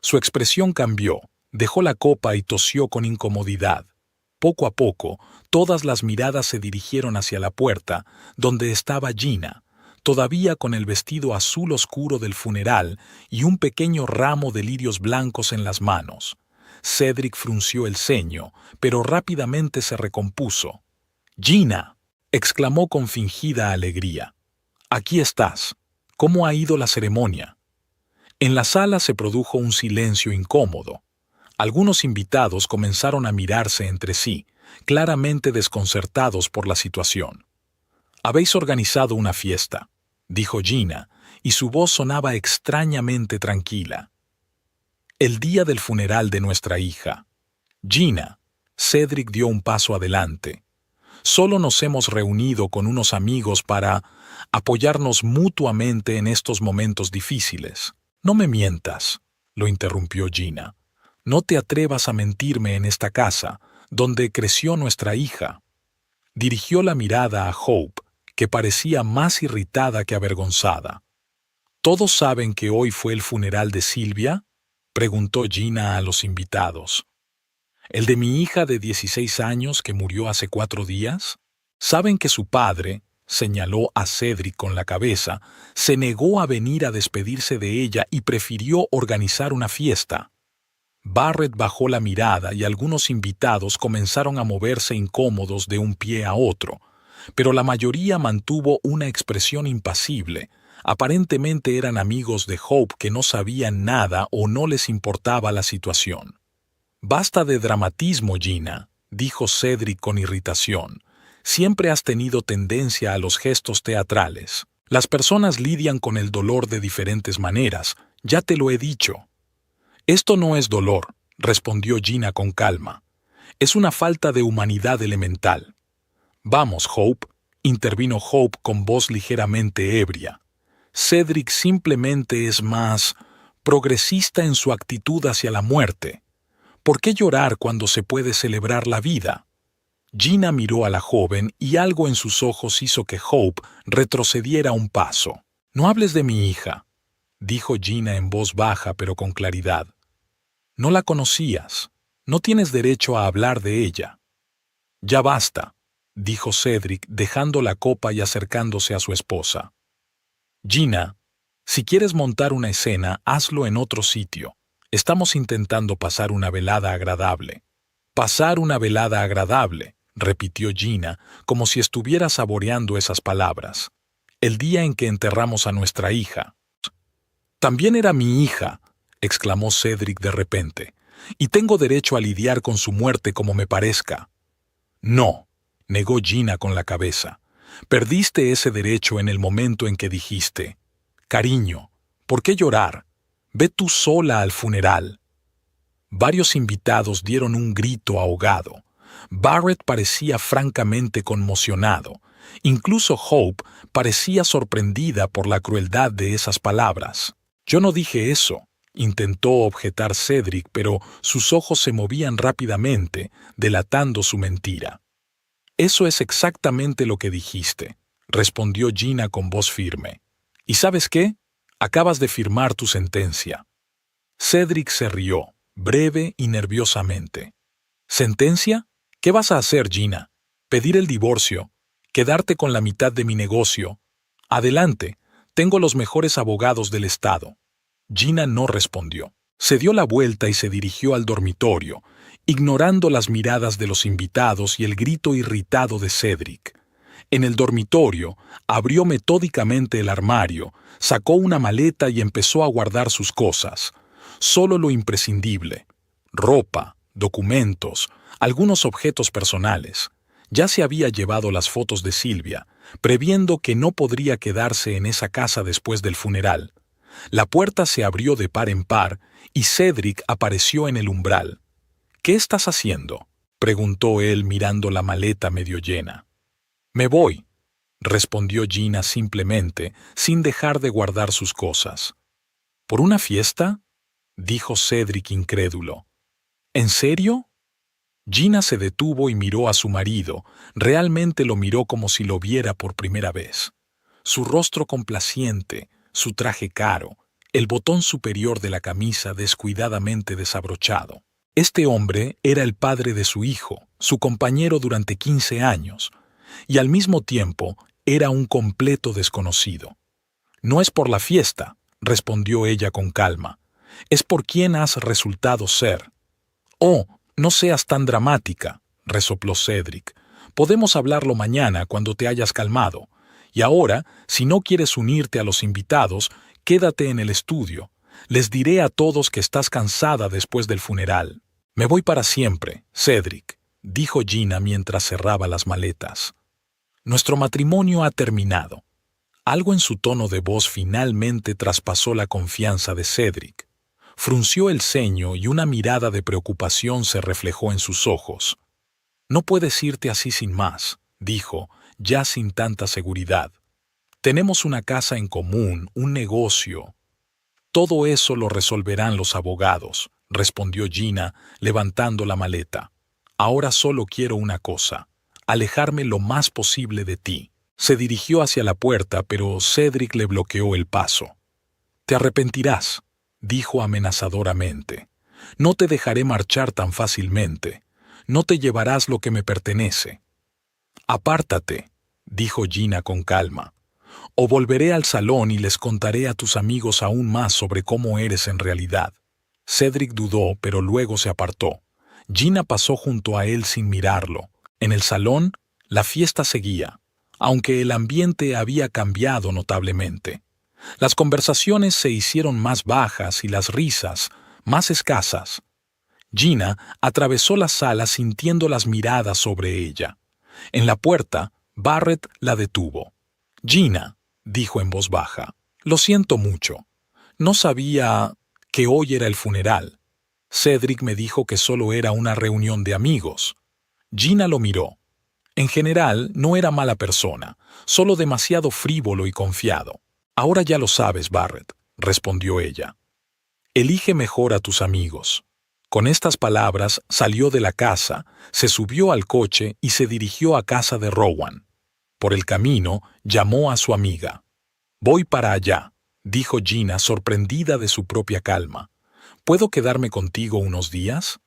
[SPEAKER 1] Su expresión cambió, dejó la copa y tosió con incomodidad. Poco a poco, todas las miradas se dirigieron hacia la puerta, donde estaba Gina, todavía con el vestido azul oscuro del funeral y un pequeño ramo de lirios blancos en las manos. Cedric frunció el ceño, pero rápidamente se recompuso. «¡Gina!», exclamó con fingida alegría. «Aquí estás. ¿Cómo ha ido la ceremonia?». En la sala se produjo un silencio incómodo. Algunos invitados comenzaron a mirarse entre sí, claramente desconcertados por la situación. «Habéis organizado una fiesta», dijo Gina, y su voz sonaba extrañamente tranquila. «El día del funeral de nuestra hija. Gina», Cedric dio un paso adelante. «Solo nos hemos reunido con unos amigos para apoyarnos mutuamente en estos momentos difíciles». «No me mientas», lo interrumpió Gina. «No te atrevas a mentirme en esta casa, donde creció nuestra hija». Dirigió la mirada a Hope, que parecía más irritada que avergonzada. «¿Todos saben que hoy fue el funeral de Silvia?», preguntó Gina a los invitados. «¿El de mi hija de 16 años que murió hace 4 días? ¿Saben que su padre», señaló a Cedric con la cabeza, «se negó a venir a despedirse de ella y prefirió organizar una fiesta?» Barrett bajó la mirada y algunos invitados comenzaron a moverse incómodos de un pie a otro, pero la mayoría mantuvo una expresión impasible. Aparentemente eran amigos de Hope que no sabían nada o no les importaba la situación. «Basta de dramatismo, Gina», dijo Cedric con irritación. «Siempre has tenido tendencia a los gestos teatrales. Las personas lidian con el dolor de diferentes maneras, ya te lo he dicho». «Esto no es dolor», respondió Gina con calma. «Es una falta de humanidad elemental». «Vamos, Hope», intervino Hope con voz ligeramente ebria. «Cedric simplemente es más progresista en su actitud hacia la muerte. ¿Por qué llorar cuando se puede celebrar la vida?». Gina miró a la joven y algo en sus ojos hizo que Hope retrocediera un paso. «No hables de mi hija», dijo Gina en voz baja pero con claridad. «No la conocías. No tienes derecho a hablar de ella». «Ya basta», dijo Cedric dejando la copa y acercándose a su esposa. «Gina, si quieres montar una escena, hazlo en otro sitio. Estamos intentando pasar una velada agradable». «Pasar una velada agradable», repitió Gina, como si estuviera saboreando esas palabras. «El día en que enterramos a nuestra hija». «También era mi hija», exclamó Cedric de repente, «y tengo derecho a lidiar con su muerte como me parezca». «No», negó Gina con la cabeza. «Perdiste ese derecho en el momento en que dijiste, cariño, ¿por qué llorar? Ve tú sola al funeral». Varios invitados dieron un grito ahogado. Barrett parecía francamente conmocionado. Incluso Hope parecía sorprendida por la crueldad de esas palabras. «Yo no dije eso», intentó objetar Cedric, pero sus ojos se movían rápidamente, delatando su mentira. «Eso es exactamente lo que dijiste», respondió Gina con voz firme. «¿Y sabes qué? Acabas de firmar tu sentencia». Cedric se rió, breve y nerviosamente. «¿Sentencia? ¿Qué vas a hacer, Gina? ¿Pedir el divorcio? ¿Quedarte con la mitad de mi negocio? Adelante, tengo los mejores abogados del estado». Gina no respondió. Se dio la vuelta y se dirigió al dormitorio, ignorando las miradas de los invitados y el grito irritado de Cedric. En el dormitorio, abrió metódicamente el armario, sacó una maleta y empezó a guardar sus cosas. Solo lo imprescindible: ropa, documentos, algunos objetos personales. Ya se había llevado las fotos de Silvia, previendo que no podría quedarse en esa casa después del funeral. La puerta se abrió de par en par y Cedric apareció en el umbral. ¿Qué estás haciendo?, preguntó él mirando la maleta medio llena. Me voy, respondió Gina simplemente, sin dejar de guardar sus cosas. ¿Por una fiesta?, dijo Cedric incrédulo. ¿En serio? Gina se detuvo y miró a su marido, realmente lo miró como si lo viera por primera vez. Su rostro complaciente, su traje caro, el botón superior de la camisa descuidadamente desabrochado. Este hombre era el padre de su hijo, su compañero durante 15 años, y al mismo tiempo era un completo desconocido. No es por la fiesta, respondió ella con calma. Es por quien has resultado ser. Oh, no seas tan dramática, resopló Cedric. Podemos hablarlo mañana cuando te hayas calmado. Y ahora, si no quieres unirte a los invitados, quédate en el estudio. Les diré a todos que estás cansada después del funeral. Me voy para siempre, Cedric, dijo Gina mientras cerraba las maletas. Nuestro matrimonio ha terminado. Algo en su tono de voz finalmente traspasó la confianza de Cedric. Frunció el ceño y una mirada de preocupación se reflejó en sus ojos. No puedes irte así sin más, dijo, ya sin tanta seguridad. Tenemos una casa en común, un negocio. Todo eso lo resolverán los abogados, respondió Gina, levantando la maleta. Ahora solo quiero una cosa, alejarme lo más posible de ti. Se dirigió hacia la puerta, pero Cedric le bloqueó el paso. Te arrepentirás, dijo amenazadoramente. No te dejaré marchar tan fácilmente. No te llevarás lo que me pertenece. Apártate, dijo Gina con calma. O volveré al salón y les contaré a tus amigos aún más sobre cómo eres en realidad. Cedric dudó, pero luego se apartó. Gina pasó junto a él sin mirarlo. En el salón, la fiesta seguía, aunque el ambiente había cambiado notablemente. Las conversaciones se hicieron más bajas y las risas más escasas. Gina atravesó la sala sintiendo las miradas sobre ella. En la puerta, Barrett la detuvo. Gina, dijo en voz baja, lo siento mucho. No sabía que hoy era el funeral. Cedric me dijo que solo era una reunión de amigos. Gina lo miró. En general, no era mala persona, solo demasiado frívolo y confiado. Ahora ya lo sabes, Barrett, respondió ella. Elige mejor a tus amigos. Con estas palabras salió de la casa, se subió al coche y se dirigió a casa de Rowan. Por el camino, llamó a su amiga. Voy para allá, dijo Gina sorprendida de su propia calma. ¿Puedo quedarme contigo unos días?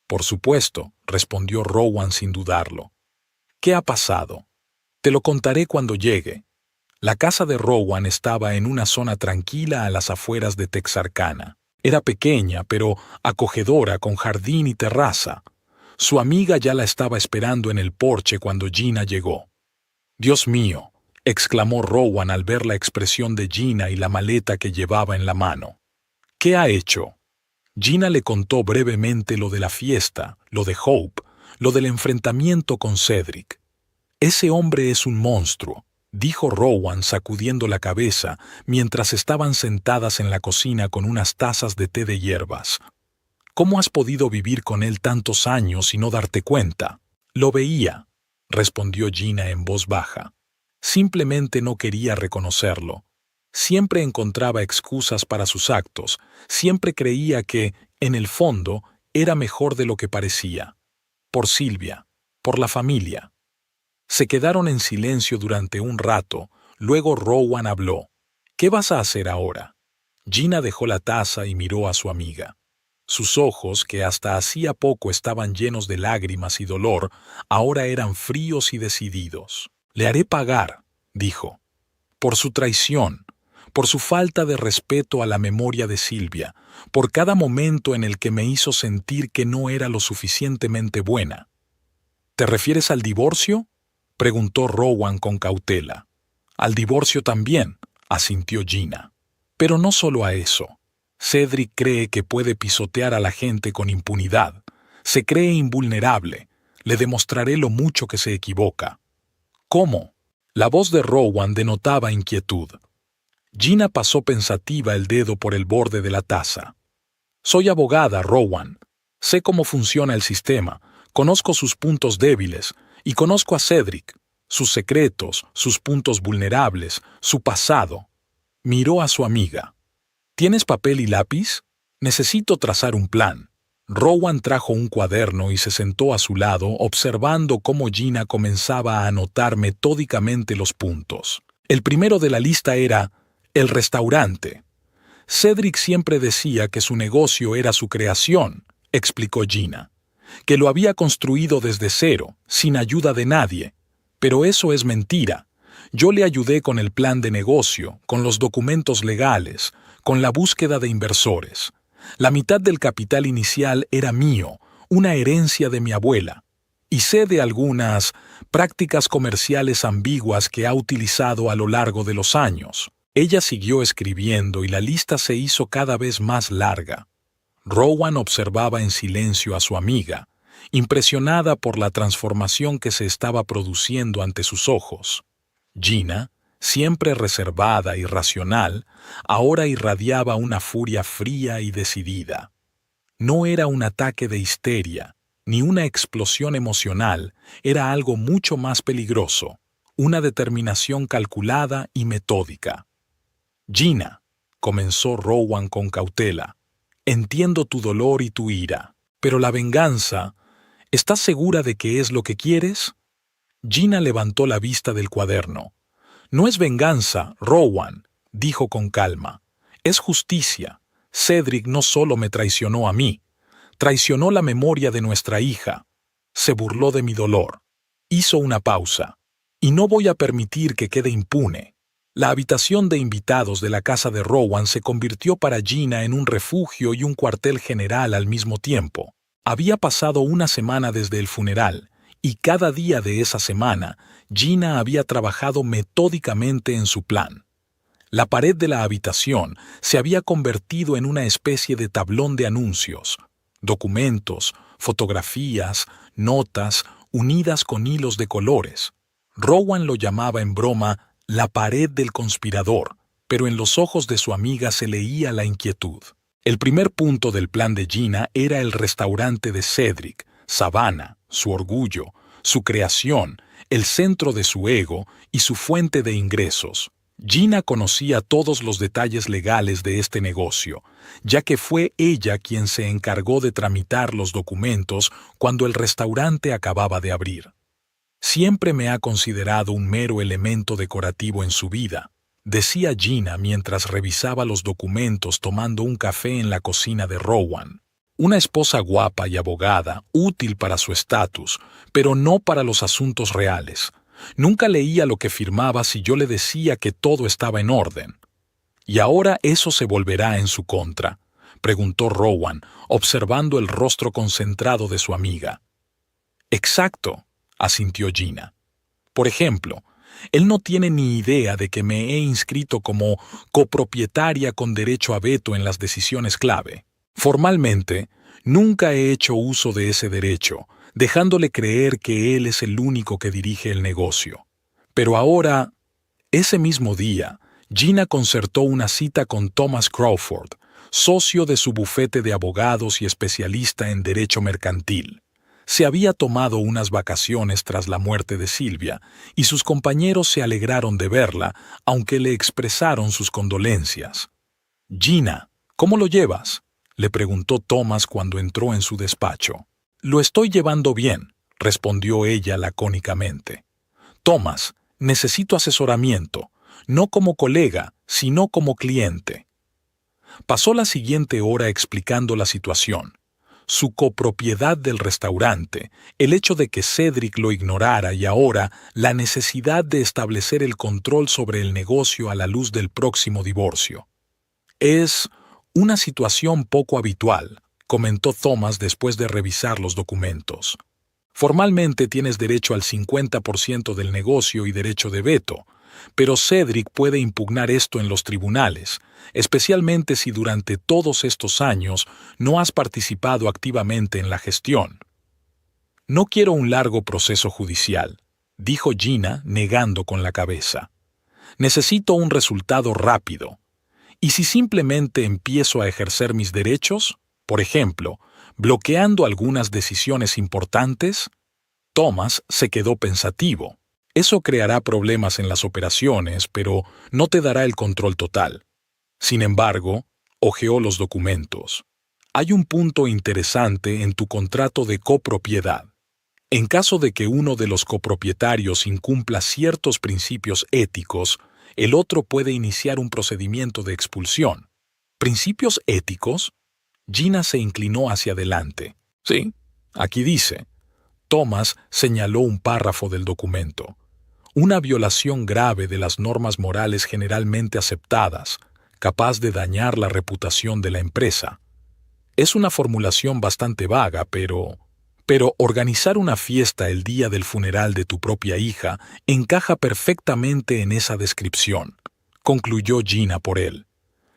[SPEAKER 1] Por supuesto, respondió Rowan sin dudarlo. ¿Qué ha pasado? Te lo contaré cuando llegue. La casa de Rowan estaba en una zona tranquila a las afueras de Texarkana. Era pequeña, pero acogedora, con jardín y terraza. Su amiga ya la estaba esperando en el porche cuando Gina llegó. «Dios mío», exclamó Rowan al ver la expresión de Gina y la maleta que llevaba en la mano. «¿Qué ha hecho?» Gina le contó brevemente lo de la fiesta, lo de Hope, lo del enfrentamiento con Cedric. «Ese hombre es un monstruo», dijo Rowan sacudiendo la cabeza mientras estaban sentadas en la cocina con unas tazas de té de hierbas. «¿Cómo has podido vivir con él tantos años y no darte cuenta?» «Lo veía», respondió Gina en voz baja. Simplemente no quería reconocerlo. Siempre encontraba excusas para sus actos, siempre creía que, en el fondo, era mejor de lo que parecía. Por Sylvia, por la familia. Se quedaron en silencio durante un rato, luego Rowan habló. «¿Qué vas a hacer ahora?» Gina dejó la taza y miró a su amiga. Sus ojos, que hasta hacía poco estaban llenos de lágrimas y dolor, ahora eran fríos y decididos. «Le haré pagar», dijo, «por su traición, por su falta de respeto a la memoria de Sylvia, por cada momento en el que me hizo sentir que no era lo suficientemente buena». «¿Te refieres al divorcio?», preguntó Rowan con cautela. «Al divorcio también», asintió Gina. «Pero no solo a eso. Cedric cree que puede pisotear a la gente con impunidad. Se cree invulnerable. Le demostraré lo mucho que se equivoca». «¿Cómo?». La voz de Rowan denotaba inquietud. Gina pasó pensativa el dedo por el borde de la taza. «Soy abogada, Rowan. Sé cómo funciona el sistema, conozco sus puntos débiles y conozco a Cedric, sus secretos, sus puntos vulnerables, su pasado. Miró a su amiga. ¿Tienes papel y lápiz? Necesito trazar un plan. Rowan trajo un cuaderno y se sentó a su lado, observando cómo Gina comenzaba a anotar metódicamente los puntos. El primero de la lista era el restaurante. Cedric siempre decía que su negocio era su creación, explicó Gina, que lo había construido desde cero, sin ayuda de nadie. Pero eso es mentira. Yo le ayudé con el plan de negocio, con los documentos legales, con la búsqueda de inversores. La mitad del capital inicial era mío, una herencia de mi abuela. Y sé de algunas prácticas comerciales ambiguas que ha utilizado a lo largo de los años. Ella siguió escribiendo y la lista se hizo cada vez más larga. Rowan observaba en silencio a su amiga, impresionada por la transformación que se estaba produciendo ante sus ojos. Gina, siempre reservada y racional, ahora irradiaba una furia fría y decidida. No era un ataque de histeria, ni una explosión emocional, era algo mucho más peligroso, una determinación calculada y metódica. Gina, comenzó Rowan con cautela, entiendo tu dolor y tu ira, pero la venganza, ¿estás segura de que es lo que quieres? Gina levantó la vista del cuaderno. No es venganza, Rowan, dijo con calma. Es justicia. Cedric no solo me traicionó a mí, traicionó la memoria de nuestra hija. Se burló de mi dolor. Hizo una pausa. Y no voy a permitir que quede impune. La habitación de invitados de la casa de Rowan se convirtió para Gina en un refugio y un cuartel general al mismo tiempo. Había pasado una semana desde el funeral, y cada día de esa semana, Gina había trabajado metódicamente en su plan. La pared de la habitación se había convertido en una especie de tablón de anuncios, documentos, fotografías, notas, unidas con hilos de colores. Rowan lo llamaba en broma la pared del conspirador, pero en los ojos de su amiga se leía la inquietud. El primer punto del plan de Gina era el restaurante de Cedric, Savannah, su orgullo, su creación, el centro de su ego y su fuente de ingresos. Gina conocía todos los detalles legales de este negocio, ya que fue ella quien se encargó de tramitar los documentos cuando el restaurante acababa de abrir. Siempre me ha considerado un mero elemento decorativo en su vida, decía Gina mientras revisaba los documentos tomando un café en la cocina de Rowan. Una esposa guapa y abogada, útil para su estatus, pero no para los asuntos reales. Nunca leía lo que firmaba si yo le decía que todo estaba en orden. ¿Y ahora eso se volverá en su contra?, preguntó Rowan, observando el rostro concentrado de su amiga. Exacto, asintió Gina. Por ejemplo, él no tiene ni idea de que me he inscrito como copropietaria con derecho a veto en las decisiones clave. Formalmente, nunca he hecho uso de ese derecho, dejándole creer que él es el único que dirige el negocio. Pero ahora, ese mismo día, Gina concertó una cita con Thomas Crawford, socio de su bufete de abogados y especialista en derecho mercantil. Se había tomado unas vacaciones tras la muerte de Silvia, y sus compañeros se alegraron de verla, aunque le expresaron sus condolencias. «Gina, ¿cómo lo llevas?», le preguntó Thomas cuando entró en su despacho. «Lo estoy llevando bien», respondió ella lacónicamente. «Thomas, necesito asesoramiento, no como colega, sino como cliente». Pasó la siguiente hora explicando la situación. Su copropiedad del restaurante, el hecho de que Cedric lo ignorara y ahora la necesidad de establecer el control sobre el negocio a la luz del próximo divorcio. «Es una situación poco habitual», comentó Thomas después de revisar los documentos. «Formalmente tienes derecho al 50% del negocio y derecho de veto, pero Cedric puede impugnar esto en los tribunales, especialmente si durante todos estos años no has participado activamente en la gestión». «No quiero un largo proceso judicial», dijo Gina negando con la cabeza. «Necesito un resultado rápido. ¿Y si simplemente empiezo a ejercer mis derechos? Por ejemplo, bloqueando algunas decisiones importantes? Thomas se quedó pensativo. Eso creará problemas en las operaciones, pero no te dará el control total. Sin embargo, hojeó los documentos. Hay un punto interesante en tu contrato de copropiedad. En caso de que uno de los copropietarios incumpla ciertos principios éticos, el otro puede iniciar un procedimiento de expulsión. ¿Principios éticos? Gina se inclinó hacia adelante. Sí, aquí dice. Thomas señaló un párrafo del documento. Una violación grave de las normas morales generalmente aceptadas, capaz de dañar la reputación de la empresa. Es una formulación bastante vaga, pero organizar una fiesta el día del funeral de tu propia hija encaja perfectamente en esa descripción, concluyó Gina por él.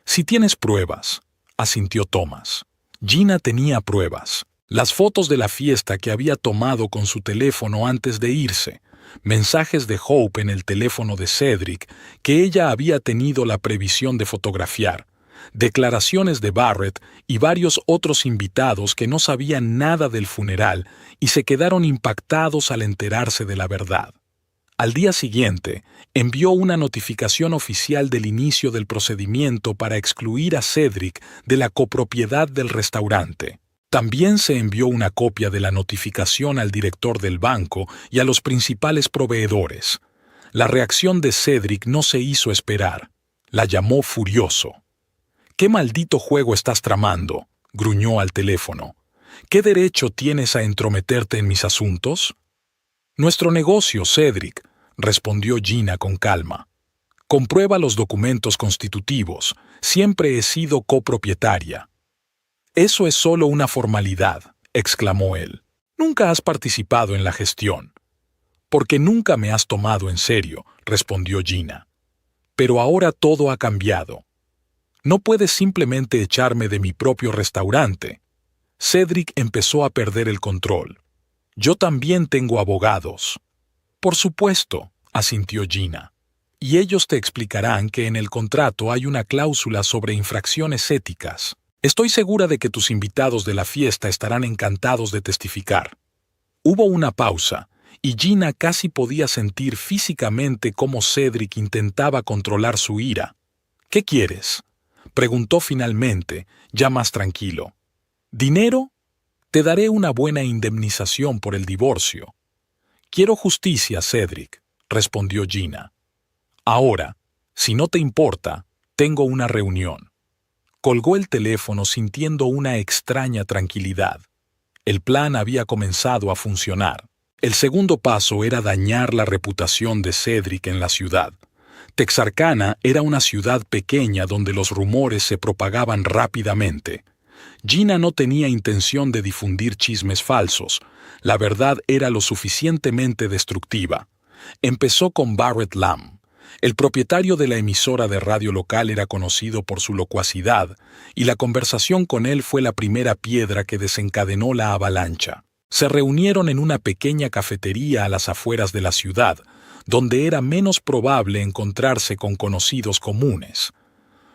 [SPEAKER 1] Si tienes pruebas, asintió Thomas. Gina tenía pruebas. Las fotos de la fiesta que había tomado con su teléfono antes de irse, mensajes de Hope en el teléfono de Cedric que ella había tenido la previsión de fotografiar, declaraciones de Barrett y varios otros invitados que no sabían nada del funeral y se quedaron impactados al enterarse de la verdad. Al día siguiente, envió una notificación oficial del inicio del procedimiento para excluir a Cedric de la copropiedad del restaurante. También se envió una copia de la notificación al director del banco y a los principales proveedores. La reacción de Cedric no se hizo esperar. La llamó furioso. «¿Qué maldito juego estás tramando?», gruñó al teléfono. «¿Qué derecho tienes a entrometerte en mis asuntos?» «Nuestro negocio, Cedric», respondió Gina con calma. «Comprueba los documentos constitutivos. Siempre he sido copropietaria». «Eso es solo una formalidad», exclamó él. «Nunca has participado en la gestión». «Porque nunca me has tomado en serio», respondió Gina. «Pero ahora todo ha cambiado. No puedes simplemente echarme de mi propio restaurante». Cedric empezó a perder el control. «Yo también tengo abogados». «Por supuesto», asintió Gina. «Y ellos te explicarán que en el contrato hay una cláusula sobre infracciones éticas. Estoy segura de que tus invitados de la fiesta estarán encantados de testificar». Hubo una pausa, y Gina casi podía sentir físicamente cómo Cedric intentaba controlar su ira. «¿Qué quieres?», preguntó finalmente, ya más tranquilo. «¿Dinero? Te daré una buena indemnización por el divorcio». «Quiero justicia, Cedric», respondió Gina. «Ahora, si no te importa, tengo una reunión». Colgó el teléfono sintiendo una extraña tranquilidad. El plan había comenzado a funcionar. El segundo paso era dañar la reputación de Cedric en la ciudad. Texarkana era una ciudad pequeña donde los rumores se propagaban rápidamente. Gina no tenía intención de difundir chismes falsos. La verdad era lo suficientemente destructiva. Empezó con Barrett Lamb. El propietario de la emisora de radio local era conocido por su locuacidad, y la conversación con él fue la primera piedra que desencadenó la avalancha. Se reunieron en una pequeña cafetería a las afueras de la ciudad, donde era menos probable encontrarse con conocidos comunes.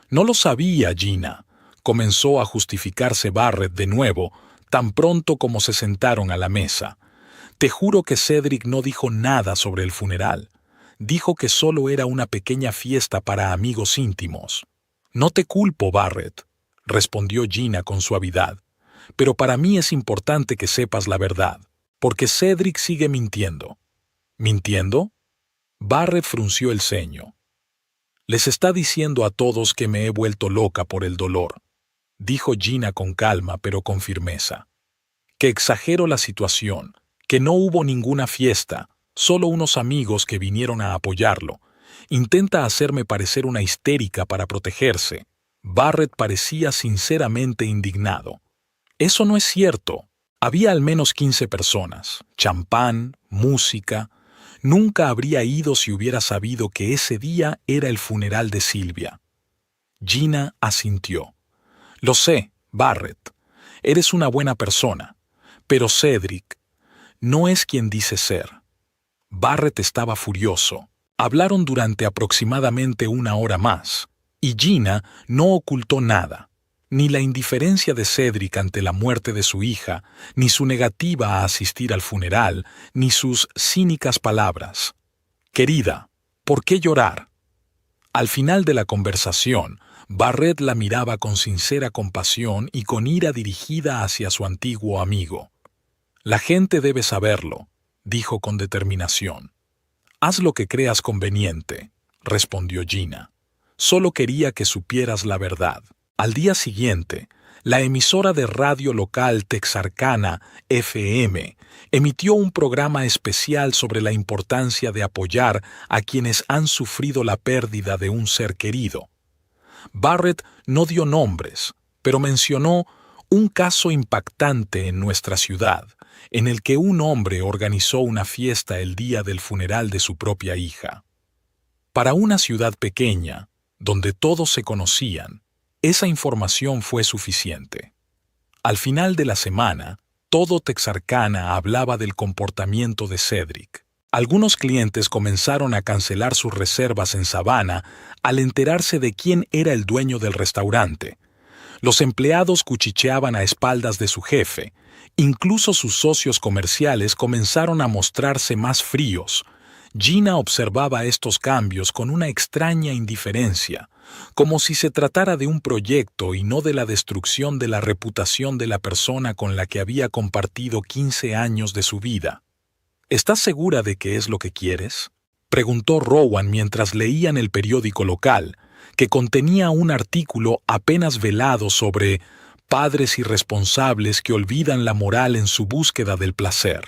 [SPEAKER 1] «No lo sabía, Gina», comenzó a justificarse Barrett de nuevo, tan pronto como se sentaron a la mesa. «Te juro que Cedric no dijo nada sobre el funeral. Dijo que solo era una pequeña fiesta para amigos íntimos». «No te culpo, Barrett», respondió Gina con suavidad. «Pero para mí es importante que sepas la verdad, porque Cedric sigue mintiendo». «¿Mintiendo?». Barrett frunció el ceño. «Les está diciendo a todos que me he vuelto loca por el dolor», dijo Gina con calma pero con firmeza. «Que exagero la situación, que no hubo ninguna fiesta, solo unos amigos que vinieron a apoyarlo. Intenta hacerme parecer una histérica para protegerse». Barrett parecía sinceramente indignado. «Eso no es cierto. Había al menos 15 personas, champán, música. Nunca habría ido si hubiera sabido que ese día era el funeral de Silvia». Gina asintió. «Lo sé, Barrett. Eres una buena persona. Pero Cedric no es quien dice ser». Barrett estaba furioso. Hablaron durante aproximadamente 1 hora más, y Gina no ocultó nada. Ni la indiferencia de Cedric ante la muerte de su hija, ni su negativa a asistir al funeral, ni sus cínicas palabras. «Querida, ¿por qué llorar?». Al final de la conversación, Barrett la miraba con sincera compasión y con ira dirigida hacia su antiguo amigo. «La gente debe saberlo», dijo con determinación. «Haz lo que creas conveniente», respondió Gina. «Solo quería que supieras la verdad». Al día siguiente, la emisora de radio local Texarkana FM emitió un programa especial sobre la importancia de apoyar a quienes han sufrido la pérdida de un ser querido. Barrett no dio nombres, pero mencionó un caso impactante en nuestra ciudad, en el que un hombre organizó una fiesta el día del funeral de su propia hija. Para una ciudad pequeña, donde todos se conocían, esa información fue suficiente. Al final de la semana, todo Texarkana hablaba del comportamiento de Cedric. Algunos clientes comenzaron a cancelar sus reservas en Savannah al enterarse de quién era el dueño del restaurante. Los empleados cuchicheaban a espaldas de su jefe. Incluso sus socios comerciales comenzaron a mostrarse más fríos. Gina observaba estos cambios con una extraña indiferencia, como si se tratara de un proyecto y no de la destrucción de la reputación de la persona con la que había compartido 15 años de su vida. «¿Estás segura de que es lo que quieres?», preguntó Rowan mientras leían el periódico local, que contenía un artículo apenas velado sobre padres irresponsables que olvidan la moral en su búsqueda del placer.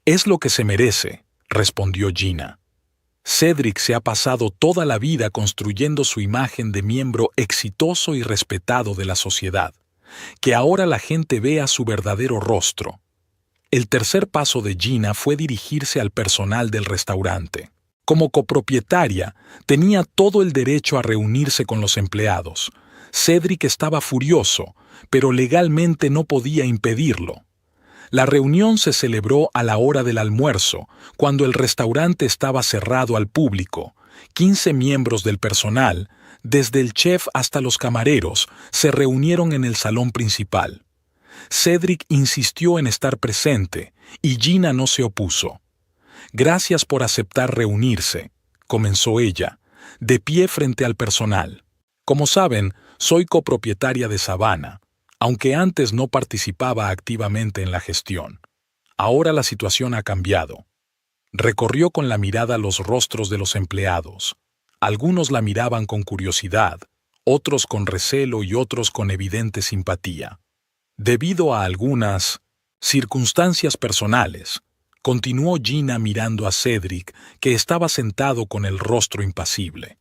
[SPEAKER 1] «Es lo que se merece», respondió Gina. «Cedric se ha pasado toda la vida construyendo su imagen de miembro exitoso y respetado de la sociedad. Que ahora la gente vea su verdadero rostro». El tercer paso de Gina fue dirigirse al personal del restaurante. Como copropietaria, tenía todo el derecho a reunirse con los empleados. Cedric estaba furioso, pero legalmente no podía impedirlo. La reunión se celebró a la hora del almuerzo, cuando el restaurante estaba cerrado al público. 15 miembros del personal, desde el chef hasta los camareros, se reunieron en el salón principal. Cedric insistió en estar presente, y Gina no se opuso. «Gracias por aceptar reunirse», comenzó ella, de pie frente al personal. «Como saben, soy copropietaria de Savannah, aunque antes no participaba activamente en la gestión. Ahora la situación ha cambiado». Recorrió con la mirada los rostros de los empleados. Algunos la miraban con curiosidad, otros con recelo y otros con evidente simpatía. Debido a algunas circunstancias personales, continuó Gina mirando a Cedric, que estaba sentado con el rostro impasible.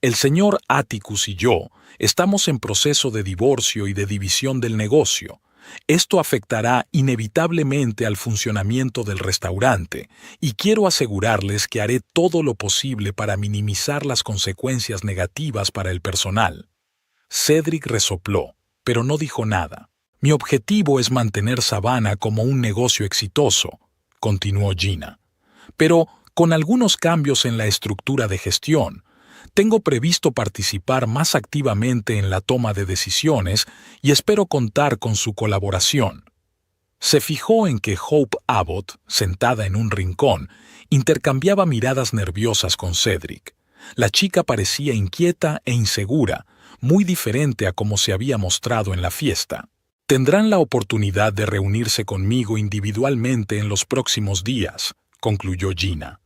[SPEAKER 1] «El señor Atticus y yo estamos en proceso de divorcio y de división del negocio. Esto afectará inevitablemente al funcionamiento del restaurante, y quiero asegurarles que haré todo lo posible para minimizar las consecuencias negativas para el personal». Cedric resopló, pero no dijo nada. «Mi objetivo es mantener Savannah como un negocio exitoso», continuó Gina, «pero con algunos cambios en la estructura de gestión. Tengo previsto participar más activamente en la toma de decisiones y espero contar con su colaboración». Se fijó en que Hope Abbott, sentada en un rincón, intercambiaba miradas nerviosas con Cedric. La chica parecía inquieta e insegura, muy diferente a como se había mostrado en la fiesta. «Tendrán la oportunidad de reunirse conmigo individualmente en los próximos días», concluyó Gina.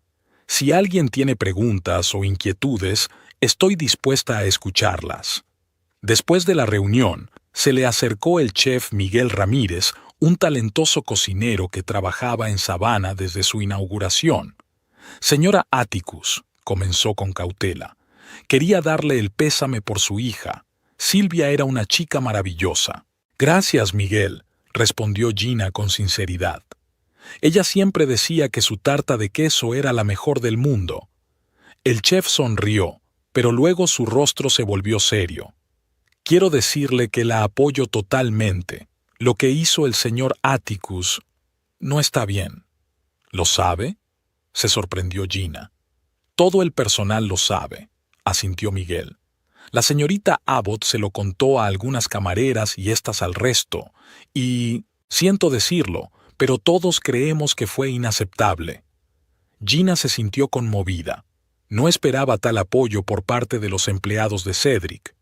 [SPEAKER 1] «Si alguien tiene preguntas o inquietudes, estoy dispuesta a escucharlas». Después de la reunión, se le acercó el chef Miguel Ramírez, un talentoso cocinero que trabajaba en Savannah desde su inauguración. «Señora Atticus», comenzó con cautela, «quería darle el pésame por su hija. Silvia era una chica maravillosa». «Gracias, Miguel», respondió Gina con sinceridad. Ella siempre decía que su tarta de queso era la mejor del mundo. El chef sonrió, pero luego su rostro se volvió serio. «Quiero decirle que la apoyo totalmente. Lo que hizo el señor Atticus no está bien». «¿Lo sabe?», se sorprendió Gina. «Todo el personal lo sabe», asintió Miguel. La señorita Abbott se lo contó a algunas camareras y éstas al resto, y, siento decirlo, pero todos creemos que fue inaceptable. Gina se sintió conmovida. No esperaba tal apoyo por parte de los empleados de Cedric.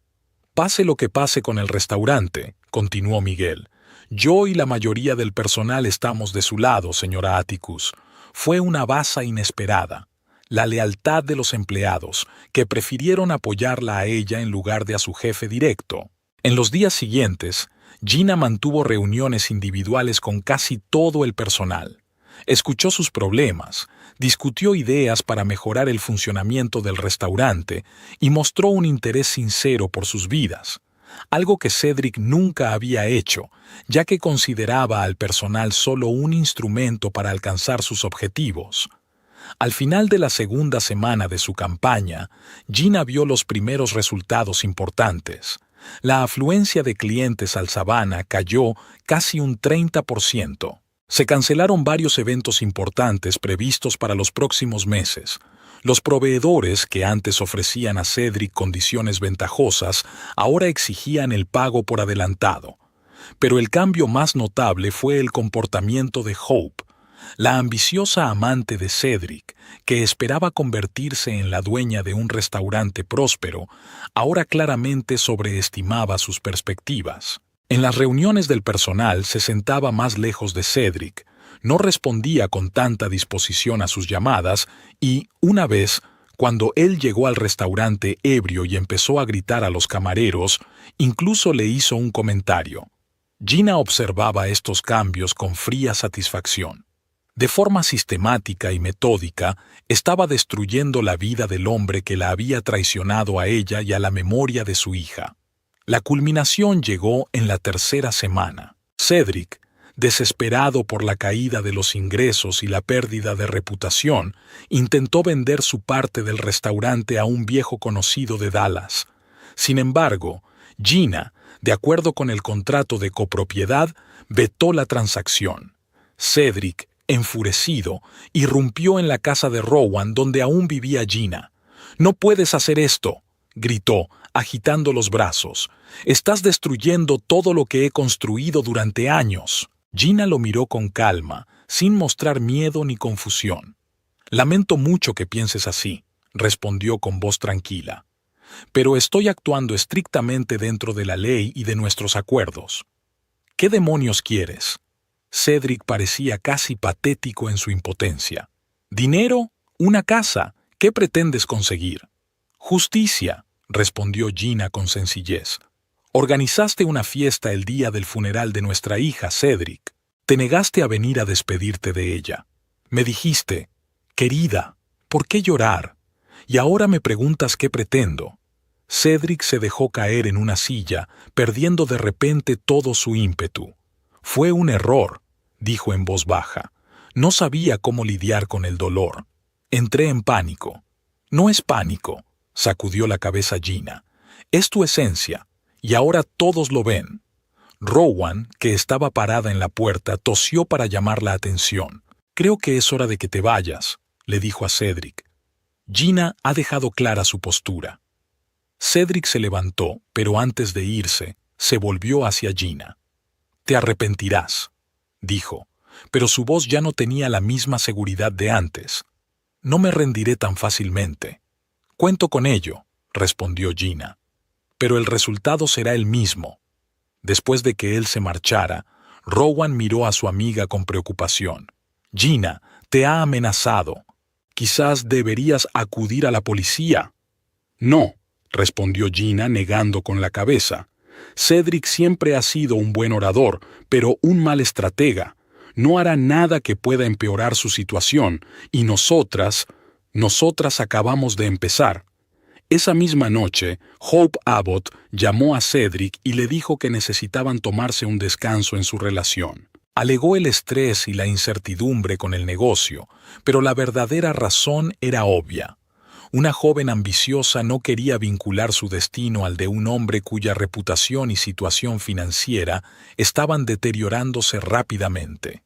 [SPEAKER 1] Pase lo que pase con el restaurante, continuó Miguel. Yo y la mayoría del personal estamos de su lado, señora Atticus. Fue una baza inesperada. La lealtad de los empleados, que prefirieron apoyarla a ella en lugar de a su jefe directo. En los días siguientes, Gina mantuvo reuniones individuales con casi todo el personal. Escuchó sus problemas, discutió ideas para mejorar el funcionamiento del restaurante y mostró un interés sincero por sus vidas, algo que Cedric nunca había hecho, ya que consideraba al personal solo un instrumento para alcanzar sus objetivos. Al final de la segunda semana de su campaña, Gina vio los primeros resultados importantes. La afluencia de clientes al Savannah cayó casi un 30%. Se cancelaron varios eventos importantes previstos para los próximos meses. Los proveedores que antes ofrecían a Cedric condiciones ventajosas ahora exigían el pago por adelantado. Pero el cambio más notable fue el comportamiento de Hope, la ambiciosa amante de Cedric, que esperaba convertirse en la dueña de un restaurante próspero, ahora claramente sobreestimaba sus perspectivas. En las reuniones del personal se sentaba más lejos de Cedric, no respondía con tanta disposición a sus llamadas y, una vez, cuando él llegó al restaurante ebrio y empezó a gritar a los camareros, incluso le hizo un comentario. Gina observaba estos cambios con fría satisfacción. De forma sistemática y metódica, estaba destruyendo la vida del hombre que la había traicionado a ella y a la memoria de su hija. La culminación llegó en la tercera semana. Cedric, desesperado por la caída de los ingresos y la pérdida de reputación, intentó vender su parte del restaurante a un viejo conocido de Dallas. Sin embargo, Gina, de acuerdo con el contrato de copropiedad, vetó la transacción. Cedric, enfurecido, irrumpió en la casa de Rowan donde aún vivía Gina. «No puedes hacer esto», gritó, agitando los brazos. «Estás destruyendo todo lo que he construido durante años». Gina lo miró con calma, sin mostrar miedo ni confusión. «Lamento mucho que pienses así», respondió con voz tranquila. «Pero estoy actuando estrictamente dentro de la ley y de nuestros acuerdos». «¿Qué demonios quieres?». Cedric parecía casi patético en su impotencia. «¿Dinero? ¿Una casa? ¿Qué pretendes conseguir?» «Justicia», respondió Gina con sencillez. «Organizaste una fiesta el día del funeral de nuestra hija, Cedric. Te negaste a venir a despedirte de ella. Me dijiste, querida, ¿por qué llorar? Y ahora me preguntas qué pretendo». Cedric se dejó caer en una silla, perdiendo de repente todo su ímpetu. «Fue un error», dijo en voz baja. «No sabía cómo lidiar con el dolor. Entré en pánico». «No es pánico», sacudió la cabeza Gina. «Es tu esencia, y ahora todos lo ven». Rowan, que estaba parada en la puerta, tosió para llamar la atención. «Creo que es hora de que te vayas», le dijo a Cedric. Gina ha dejado clara su postura. Cedric se levantó, pero antes de irse, se volvió hacia Gina. «Te arrepentirás», dijo, pero su voz ya no tenía la misma seguridad de antes. «No me rendiré tan fácilmente». «Cuento con ello», respondió Gina. «Pero el resultado será el mismo». Después de que él se marchara, Rowan miró a su amiga con preocupación. «Gina, te ha amenazado. Quizás deberías acudir a la policía». «No», respondió Gina negando con la cabeza. «Cedric siempre ha sido un buen orador, pero un mal estratega. No hará nada que pueda empeorar su situación, y nosotras acabamos de empezar». Esa misma noche, Hope Abbott llamó a Cedric y le dijo que necesitaban tomarse un descanso en su relación. Alegó el estrés y la incertidumbre con el negocio, pero la verdadera razón era obvia. Una joven ambiciosa no quería vincular su destino al de un hombre cuya reputación y situación financiera estaban deteriorándose rápidamente.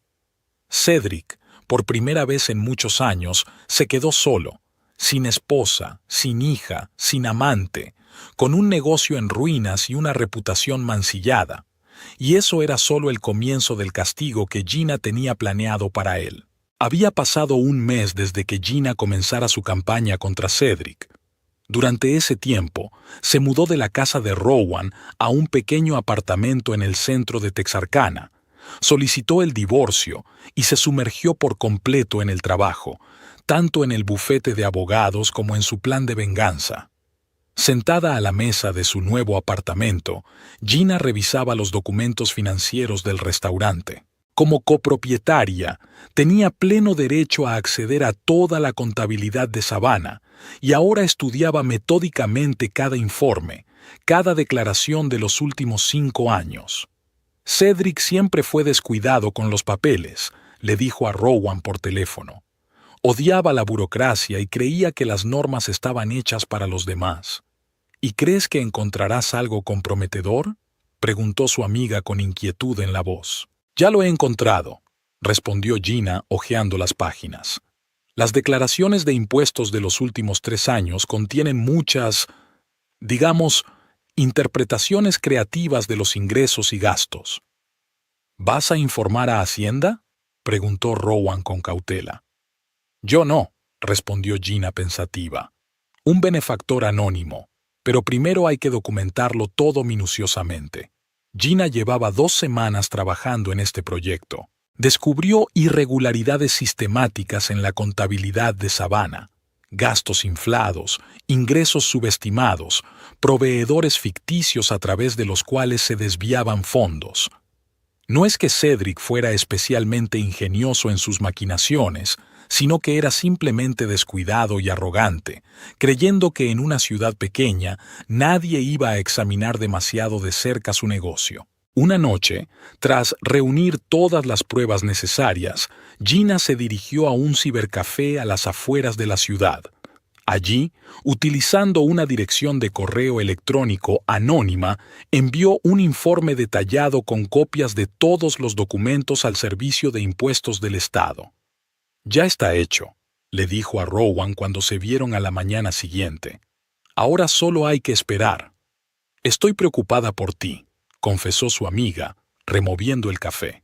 [SPEAKER 1] Cedric, por primera vez en muchos años, se quedó solo. sin esposa, sin hija, sin amante, con un negocio en ruinas y una reputación mancillada. Y eso era solo el comienzo del castigo que Gina tenía planeado para él. Había pasado un mes desde que Gina comenzara su campaña contra Cedric. Durante ese tiempo, se mudó de la casa de Rowan a un pequeño apartamento en el centro de Texarkana. Solicitó el divorcio y se sumergió por completo en el trabajo, tanto en el bufete de abogados como en su plan de venganza. Sentada a la mesa de su nuevo apartamento, Gina revisaba los documentos financieros del restaurante. Como copropietaria, tenía pleno derecho a acceder a toda la contabilidad de Savannah, y ahora estudiaba metódicamente cada informe, cada declaración de los últimos 5 años. Cedric siempre fue descuidado con los papeles, le dijo a Rowan por teléfono. Odiaba la burocracia y creía que las normas estaban hechas para los demás. ¿Y crees que encontrarás algo comprometedor?, preguntó su amiga con inquietud en la voz. Ya lo he encontrado, respondió Gina hojeando las páginas. Las declaraciones de impuestos de los últimos 3 años contienen muchas, digamos, interpretaciones creativas de los ingresos y gastos. ¿Vas a informar a Hacienda?, preguntó Rowan con cautela. Yo no, respondió Gina pensativa. Un benefactor anónimo, pero primero hay que documentarlo todo minuciosamente. Gina llevaba 2 semanas trabajando en este proyecto. Descubrió irregularidades sistemáticas en la contabilidad de Savannah, gastos inflados, ingresos subestimados, proveedores ficticios a través de los cuales se desviaban fondos. No es que Cedric fuera especialmente ingenioso en sus maquinaciones, sino que era simplemente descuidado y arrogante, creyendo que en una ciudad pequeña nadie iba a examinar demasiado de cerca su negocio. Una noche, tras reunir todas las pruebas necesarias, Gina se dirigió a un cibercafé a las afueras de la ciudad. Allí, utilizando una dirección de correo electrónico anónima, envió un informe detallado con copias de todos los documentos al Servicio de Impuestos del Estado. Ya está hecho, le dijo a Rowan cuando se vieron a la mañana siguiente. Ahora solo hay que esperar. Estoy preocupada por ti, confesó su amiga, removiendo el café.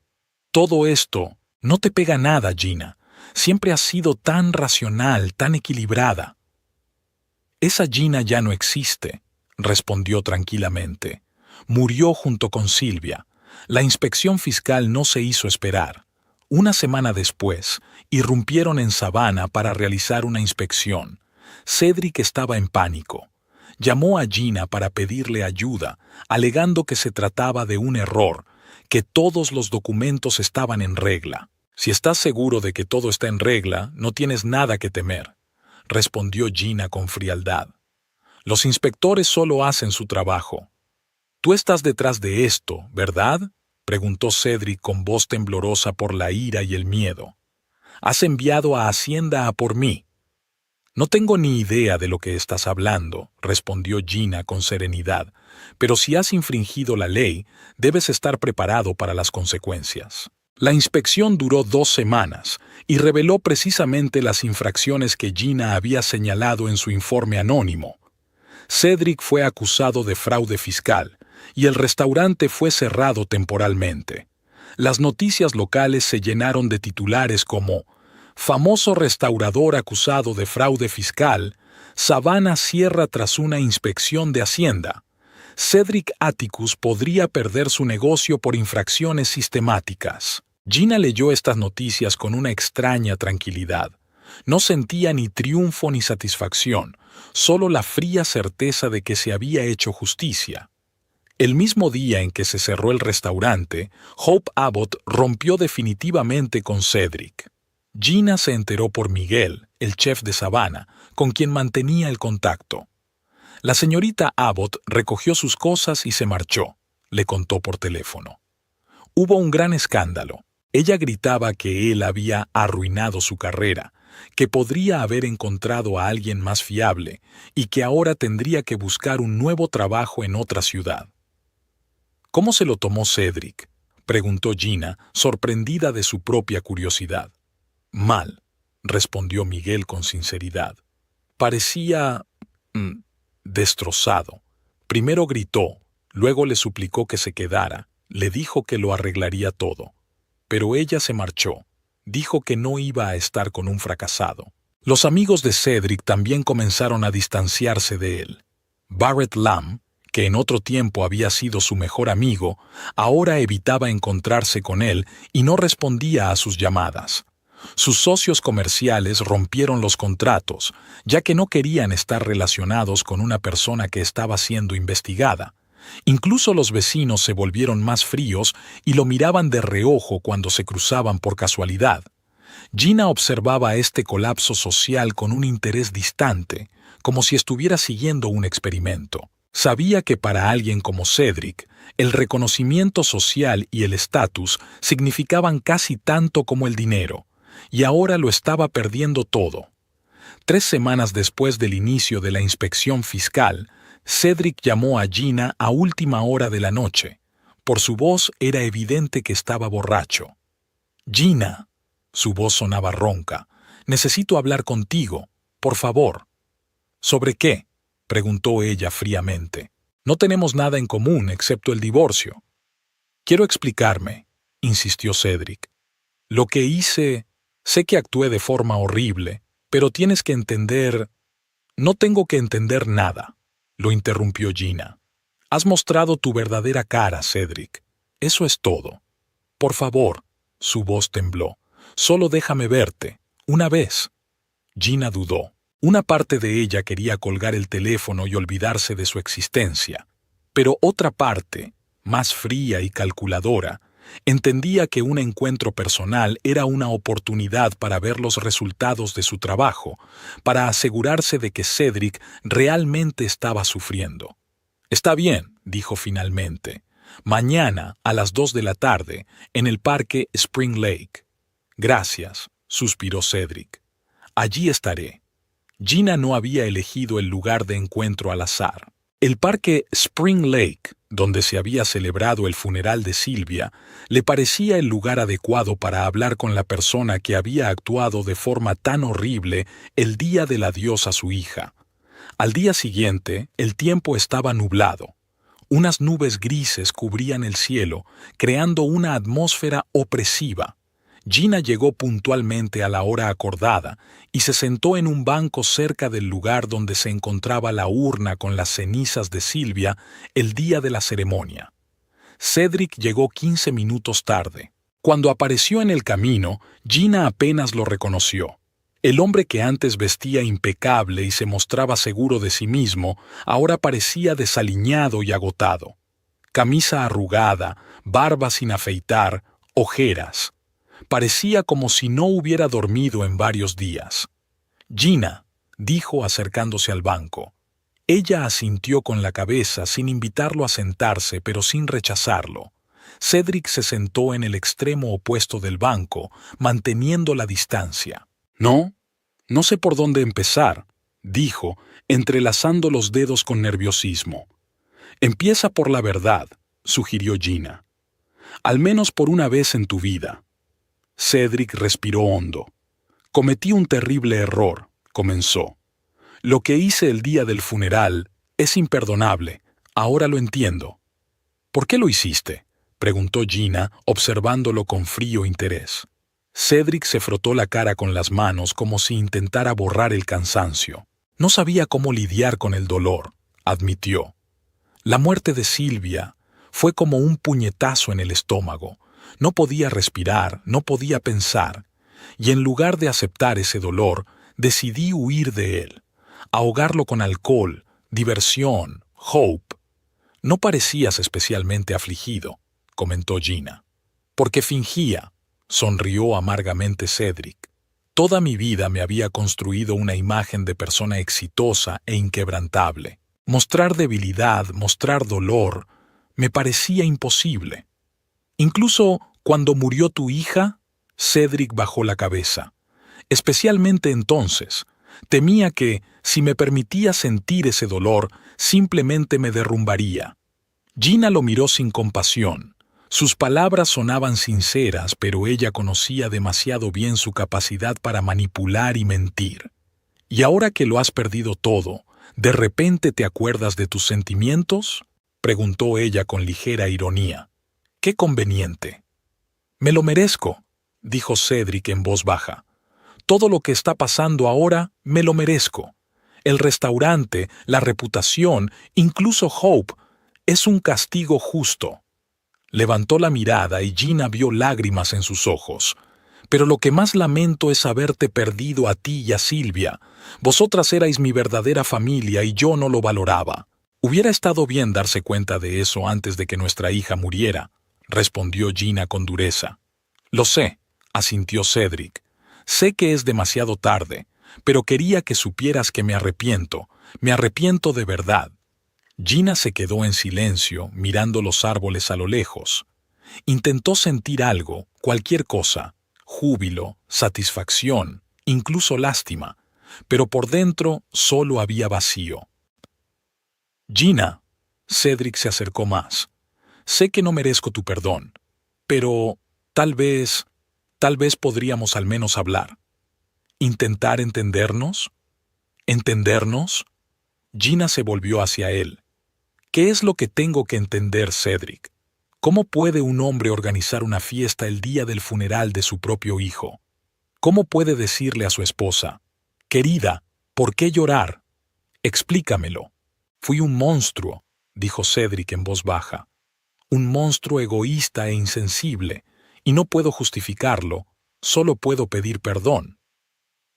[SPEAKER 1] Todo esto no te pega nada, Gina. Siempre has sido tan racional, tan equilibrada. Esa Gina ya no existe, respondió tranquilamente. Murió junto con Silvia. La inspección fiscal no se hizo esperar. Una semana después, irrumpieron en Savannah para realizar una inspección. Cedric estaba en pánico. Llamó a Gina para pedirle ayuda, alegando que se trataba de un error, que todos los documentos estaban en regla. Si estás seguro de que todo está en regla, no tienes nada que temer, respondió Gina con frialdad. Los inspectores solo hacen su trabajo. Tú estás detrás de esto, ¿verdad?, preguntó Cedric con voz temblorosa por la ira y el miedo. Has enviado a Hacienda a por mí. No tengo ni idea de lo que estás hablando, respondió Gina con serenidad, pero si has infringido la ley, debes estar preparado para las consecuencias. La inspección duró 2 semanas y reveló precisamente las infracciones que Gina había señalado en su informe anónimo. Cedric fue acusado de fraude fiscal y el restaurante fue cerrado temporalmente. Las noticias locales se llenaron de titulares como «Famoso restaurador acusado de fraude fiscal, Savannah cierra tras una inspección de Hacienda. Cedric Atticus podría perder su negocio por infracciones sistemáticas». Gina leyó estas noticias con una extraña tranquilidad. No sentía ni triunfo ni satisfacción, solo la fría certeza de que se había hecho justicia. El mismo día en que se cerró el restaurante, Hope Abbott rompió definitivamente con Cedric. Gina se enteró por Miguel, el chef de Savannah, con quien mantenía el contacto. La señorita Abbott recogió sus cosas y se marchó, le contó por teléfono. Hubo un gran escándalo. Ella gritaba que él había arruinado su carrera, que podría haber encontrado a alguien más fiable y que ahora tendría que buscar un nuevo trabajo en otra ciudad. ¿Cómo se lo tomó Cedric?, preguntó Gina, sorprendida de su propia curiosidad. Mal, respondió Miguel con sinceridad. Parecía destrozado. Primero gritó, luego le suplicó que se quedara, le dijo que lo arreglaría todo. Pero ella se marchó. Dijo que no iba a estar con un fracasado. Los amigos de Cedric también comenzaron a distanciarse de él. Barrett Lamb, que en otro tiempo había sido su mejor amigo, ahora evitaba encontrarse con él y no respondía a sus llamadas. Sus socios comerciales rompieron los contratos, ya que no querían estar relacionados con una persona que estaba siendo investigada. Incluso los vecinos se volvieron más fríos y lo miraban de reojo cuando se cruzaban por casualidad. Gina observaba este colapso social con un interés distante, como si estuviera siguiendo un experimento. Sabía que para alguien como Cedric, el reconocimiento social y el estatus significaban casi tanto como el dinero, y ahora lo estaba perdiendo todo. 3 semanas después del inicio de la inspección fiscal, Cedric llamó a Gina a última hora de la noche. Por su voz era evidente que estaba borracho. «Gina», su voz sonaba ronca, «necesito hablar contigo, por favor». «¿Sobre qué?», preguntó ella fríamente. «No tenemos nada en común excepto el divorcio». «Quiero explicarme», insistió Cedric. «Lo que hice, sé que actué de forma horrible, pero tienes que entender...» «No tengo que entender nada», lo interrumpió Gina. «Has mostrado tu verdadera cara, Cedric. Eso es todo. Por favor», su voz tembló, «solo déjame verte, una vez». Gina dudó. Una parte de ella quería colgar el teléfono y olvidarse de su existencia, pero otra parte, más fría y calculadora, entendía que un encuentro personal era una oportunidad para ver los resultados de su trabajo, para asegurarse de que Cedric realmente estaba sufriendo. «Está bien», dijo finalmente. «Mañana, a las 2 de la tarde, en el parque Spring Lake». «Gracias», suspiró Cedric. «Allí estaré». Gina no había elegido el lugar de encuentro al azar. El parque Spring Lake, donde se había celebrado el funeral de Sylvia, le parecía el lugar adecuado para hablar con la persona que había actuado de forma tan horrible el día del adiós a su hija. Al día siguiente, el tiempo estaba nublado. Unas nubes grises cubrían el cielo, creando una atmósfera opresiva. Gina llegó puntualmente a la hora acordada y se sentó en un banco cerca del lugar donde se encontraba la urna con las cenizas de Sylvia el día de la ceremonia. Cedric llegó 15 minutos tarde. Cuando apareció en el camino, Gina apenas lo reconoció. El hombre que antes vestía impecable y se mostraba seguro de sí mismo, ahora parecía desaliñado y agotado. Camisa arrugada, barba sin afeitar, ojeras. Parecía como si no hubiera dormido en varios días. «Gina», dijo acercándose al banco. Ella asintió con la cabeza sin invitarlo a sentarse, pero sin rechazarlo. Cedric se sentó en el extremo opuesto del banco, manteniendo la distancia. No sé por dónde empezar», dijo, entrelazando los dedos con nerviosismo. «Empieza por la verdad», sugirió Gina. «Al menos por una vez en tu vida». Cedric respiró hondo. «Cometí un terrible error», comenzó. «Lo que hice el día del funeral es imperdonable. Ahora lo entiendo». «¿Por qué lo hiciste?», preguntó Gina, observándolo con frío interés. Cedric se frotó la cara con las manos como si intentara borrar el cansancio. No sabía cómo lidiar con el dolor, admitió. La muerte de Sylvia fue como un puñetazo en el estómago. No podía respirar, no podía pensar, y en lugar de aceptar ese dolor, decidí huir de él, ahogarlo con alcohol, diversión, hope. «No parecías especialmente afligido», comentó Gina. «Porque fingía», sonrió amargamente Cedric. «Toda mi vida me había construido una imagen de persona exitosa e inquebrantable. Mostrar debilidad, mostrar dolor, me parecía imposible». «Incluso cuando murió tu hija», Cedric bajó la cabeza. «Especialmente entonces. Temía que, si me permitía sentir ese dolor, simplemente me derrumbaría». Gina lo miró sin compasión. Sus palabras sonaban sinceras, pero ella conocía demasiado bien su capacidad para manipular y mentir. ¿Y ahora que lo has perdido todo, de repente te acuerdas de tus sentimientos? Preguntó ella con ligera ironía. ¡Qué conveniente! Me lo merezco, dijo Cedric en voz baja. Todo lo que está pasando ahora me lo merezco. El restaurante, la reputación, incluso Hope, es un castigo justo. Levantó la mirada y Gina vio lágrimas en sus ojos. Pero lo que más lamento es haberte perdido a ti y a Silvia. Vosotras erais mi verdadera familia y yo no lo valoraba. Hubiera estado bien darse cuenta de eso antes de que nuestra hija muriera, respondió Gina con dureza. Lo sé, asintió Cedric. Sé que es demasiado tarde, pero quería que supieras que me arrepiento de verdad. Gina se quedó en silencio, mirando los árboles a lo lejos. Intentó sentir algo, cualquier cosa, júbilo, satisfacción, incluso lástima, pero por dentro solo había vacío. Gina, Cedric se acercó más. Sé que no merezco tu perdón, pero tal vez podríamos al menos hablar. ¿Intentar entendernos? ¿Entendernos? Gina se volvió hacia él. ¿Qué es lo que tengo que entender, Cedric? ¿Cómo puede un hombre organizar una fiesta el día del funeral de su propio hijo? ¿Cómo puede decirle a su esposa, querida, ¿por qué llorar? Explícamelo. Fui un monstruo, dijo Cedric en voz baja. Un monstruo egoísta e insensible, y no puedo justificarlo, solo puedo pedir perdón.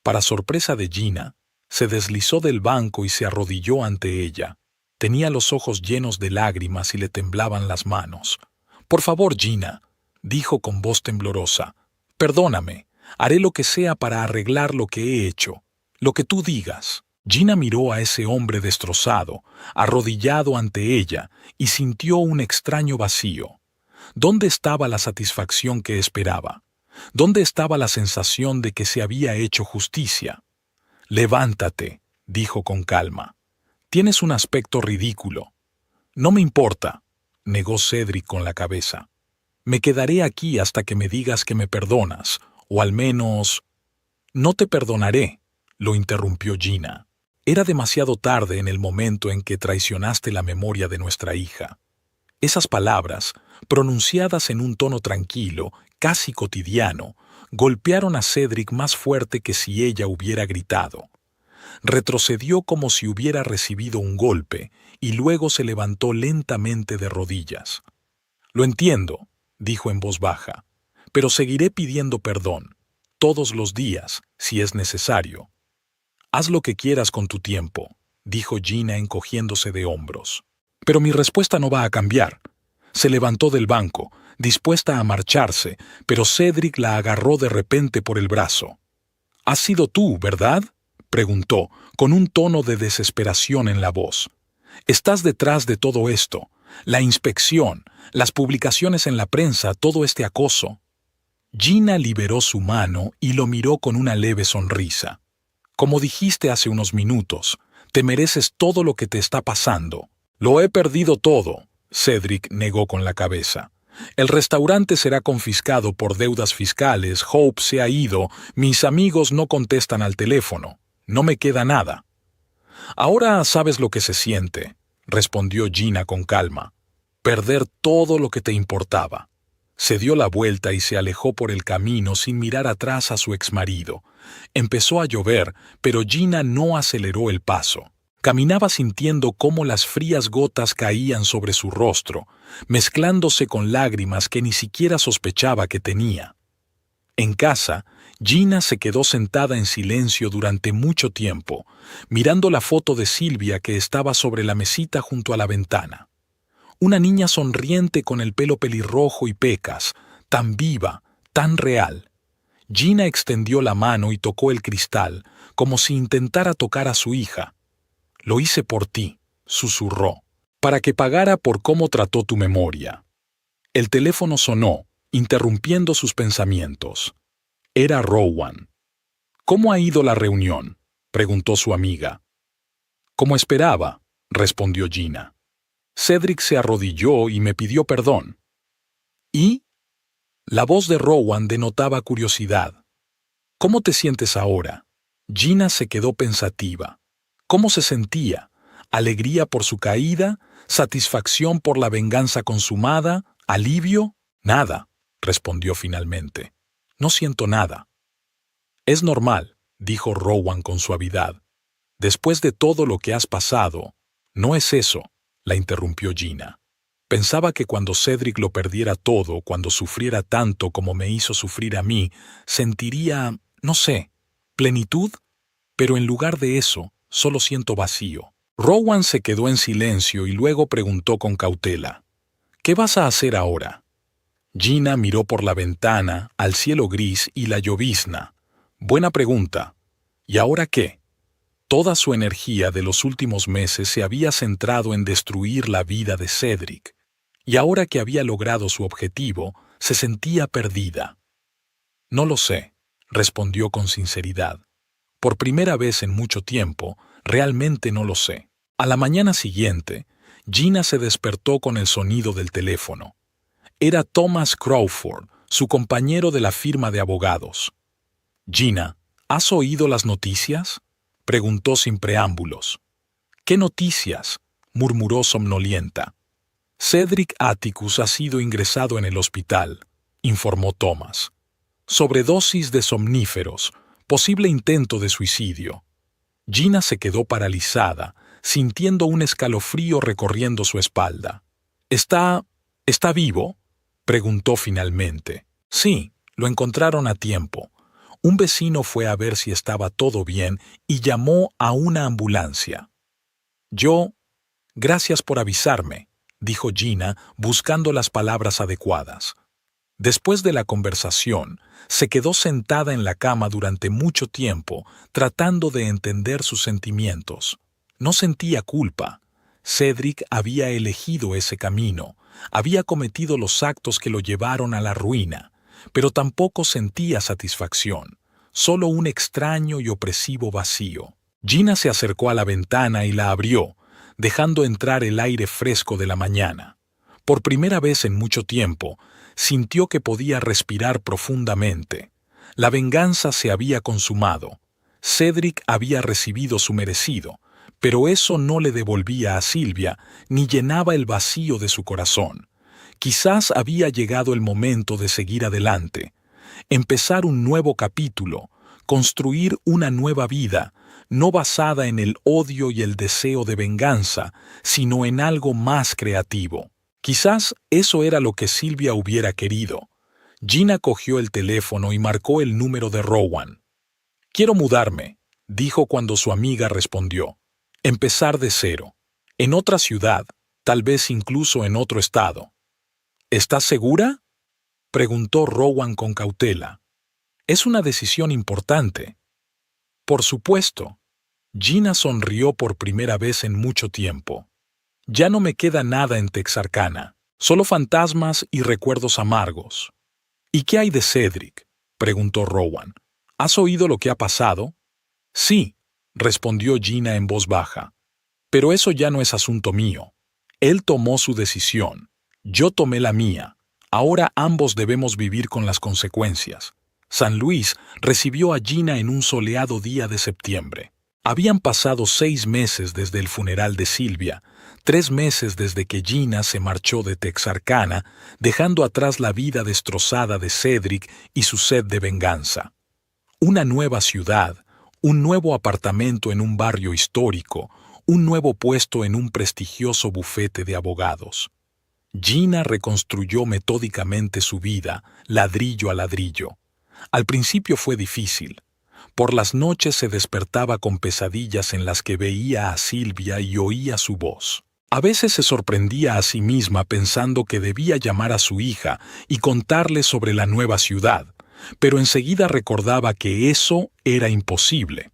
[SPEAKER 1] Para sorpresa de Gina, se deslizó del banco y se arrodilló ante ella. Tenía los ojos llenos de lágrimas y le temblaban las manos. Por favor, Gina, dijo con voz temblorosa, perdóname, haré lo que sea para arreglar lo que he hecho, lo que tú digas. Gina miró a ese hombre destrozado, arrodillado ante ella, y sintió un extraño vacío. ¿Dónde estaba la satisfacción que esperaba? ¿Dónde estaba la sensación de que se había hecho justicia? Levántate, dijo con calma. Tienes un aspecto ridículo. No me importa, negó Cedric con la cabeza. Me quedaré aquí hasta que me digas que me perdonas, o al menos... No te perdonaré, lo interrumpió Gina. Era demasiado tarde en el momento en que traicionaste la memoria de nuestra hija. Esas palabras, pronunciadas en un tono tranquilo, casi cotidiano, golpearon a Cedric más fuerte que si ella hubiera gritado. Retrocedió como si hubiera recibido un golpe y luego se levantó lentamente de rodillas. Lo entiendo, dijo en voz baja, pero seguiré pidiendo perdón, todos los días, si es necesario. Haz lo que quieras con tu tiempo, dijo Gina encogiéndose de hombros. Pero mi respuesta no va a cambiar. Se levantó del banco, dispuesta a marcharse, pero Cedric la agarró de repente por el brazo. «¿Has sido tú, verdad?», preguntó, con un tono de desesperación en la voz. «Estás detrás de todo esto, la inspección, las publicaciones en la prensa, todo este acoso». Gina liberó su mano y lo miró con una leve sonrisa. «Como dijiste hace unos minutos, te mereces todo lo que te está pasando». «Lo he perdido todo», Cedric negó con la cabeza. «El restaurante será confiscado por deudas fiscales, Hope se ha ido, mis amigos no contestan al teléfono, no me queda nada». «Ahora sabes lo que se siente», respondió Gina con calma. «Perder todo lo que te importaba». Se dio la vuelta y se alejó por el camino sin mirar atrás a su exmarido. Empezó a llover, pero Gina no aceleró el paso. Caminaba sintiendo cómo las frías gotas caían sobre su rostro, mezclándose con lágrimas que ni siquiera sospechaba que tenía. En casa, Gina se quedó sentada en silencio durante mucho tiempo, mirando la foto de Silvia que estaba sobre la mesita junto a la ventana. Una niña sonriente con el pelo pelirrojo y pecas, tan viva, tan real. Gina extendió la mano y tocó el cristal, como si intentara tocar a su hija. «Lo hice por ti», susurró, «para que pagara por cómo trató tu memoria». El teléfono sonó, interrumpiendo sus pensamientos. Era Rowan. «¿Cómo ha ido la reunión?», preguntó su amiga. «Como esperaba», respondió Gina. «Cedric se arrodilló y me pidió perdón». «¿Y?». La voz de Rowan denotaba curiosidad. «¿Cómo te sientes ahora?». Gina se quedó pensativa. ¿Cómo se sentía? ¿Alegría por su caída? ¿Satisfacción por la venganza consumada? ¿Alivio? Nada, respondió finalmente. No siento nada. Es normal, dijo Rowan con suavidad. Después de todo lo que has pasado, no es eso, la interrumpió Gina. Pensaba que cuando Cedric lo perdiera todo, cuando sufriera tanto como me hizo sufrir a mí, sentiría, no sé, plenitud, pero en lugar de eso, solo siento vacío. Rowan se quedó en silencio y luego preguntó con cautela, ¿qué vas a hacer ahora? Gina miró por la ventana, al cielo gris y la llovizna. Buena pregunta. ¿Y ahora qué? Toda su energía de los últimos meses se había centrado en destruir la vida de Cedric, y ahora que había logrado su objetivo, se sentía perdida. No lo sé, respondió con sinceridad. Por primera vez en mucho tiempo, realmente no lo sé. A la mañana siguiente, Gina se despertó con el sonido del teléfono. Era Thomas Crawford, su compañero de la firma de abogados. Gina, ¿has oído las noticias? Preguntó sin preámbulos. ¿Qué noticias? Murmuró somnolienta. Cedric Atticus ha sido ingresado en el hospital, informó Thomas. Sobredosis de somníferos, posible intento de suicidio. Gina se quedó paralizada, sintiendo un escalofrío recorriendo su espalda. ¿Está vivo? Preguntó finalmente. Sí, lo encontraron a tiempo. Un vecino fue a ver si estaba todo bien y llamó a una ambulancia. Gracias por avisarme, dijo Gina, buscando las palabras adecuadas. Después de la conversación, se quedó sentada en la cama durante mucho tiempo, tratando de entender sus sentimientos. No sentía culpa. Cedric había elegido ese camino, había cometido los actos que lo llevaron a la ruina, pero tampoco sentía satisfacción, solo un extraño y opresivo vacío. Gina se acercó a la ventana y la abrió, dejando entrar el aire fresco de la mañana. Por primera vez en mucho tiempo, sintió que podía respirar profundamente. La venganza se había consumado. Cedric había recibido su merecido, pero eso no le devolvía a Sylvia ni llenaba el vacío de su corazón. Quizás había llegado el momento de seguir adelante, empezar un nuevo capítulo, construir una nueva vida, no basada en el odio y el deseo de venganza, sino en algo más creativo. Quizás eso era lo que Sylvia hubiera querido. Gina cogió el teléfono y marcó el número de Rowan. «Quiero mudarme», dijo cuando su amiga respondió. «Empezar de cero. En otra ciudad, tal vez incluso en otro estado». «¿Estás segura?», preguntó Rowan con cautela. «Es una decisión importante». «Por supuesto». Gina sonrió por primera vez en mucho tiempo. «Ya no me queda nada en Texarkana, solo fantasmas y recuerdos amargos». «¿Y qué hay de Cedric?», preguntó Rowan. «¿Has oído lo que ha pasado?» «Sí», respondió Gina en voz baja. «Pero eso ya no es asunto mío. Él tomó su decisión. Yo tomé la mía. Ahora ambos debemos vivir con las consecuencias». San Luis recibió a Gina en un soleado día de septiembre. Habían pasado 6 meses desde el funeral de Sylvia, 3 meses desde que Gina se marchó de Texarkana, dejando atrás la vida destrozada de Cedric y su sed de venganza. Una nueva ciudad, un nuevo apartamento en un barrio histórico, un nuevo puesto en un prestigioso bufete de abogados. Gina reconstruyó metódicamente su vida, ladrillo a ladrillo. Al principio fue difícil. Por las noches se despertaba con pesadillas en las que veía a Sylvia y oía su voz. A veces se sorprendía a sí misma pensando que debía llamar a su hija y contarle sobre la nueva ciudad, pero enseguida recordaba que eso era imposible.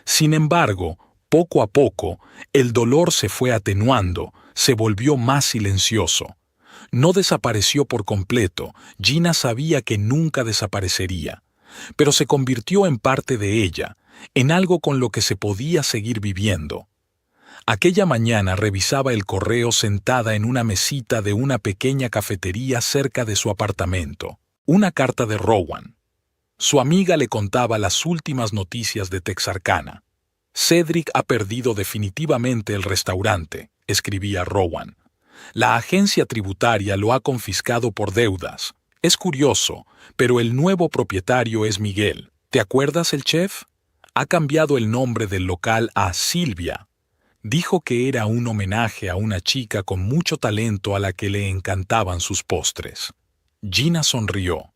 [SPEAKER 1] Sin embargo, poco a poco, el dolor se fue atenuando, se volvió más silencioso. No desapareció por completo, Gina sabía que nunca desaparecería, pero se convirtió en parte de ella, en algo con lo que se podía seguir viviendo. Aquella mañana revisaba el correo sentada en una mesita de una pequeña cafetería cerca de su apartamento. Una carta de Rowan. Su amiga le contaba las últimas noticias de Texarkana. Cedric ha perdido definitivamente el restaurante, escribía Rowan. La agencia tributaria lo ha confiscado por deudas. Es curioso, pero el nuevo propietario es Miguel. ¿Te acuerdas el chef? Ha cambiado el nombre del local a Silvia. Dijo que era un homenaje a una chica con mucho talento a la que le encantaban sus postres. Gina sonrió.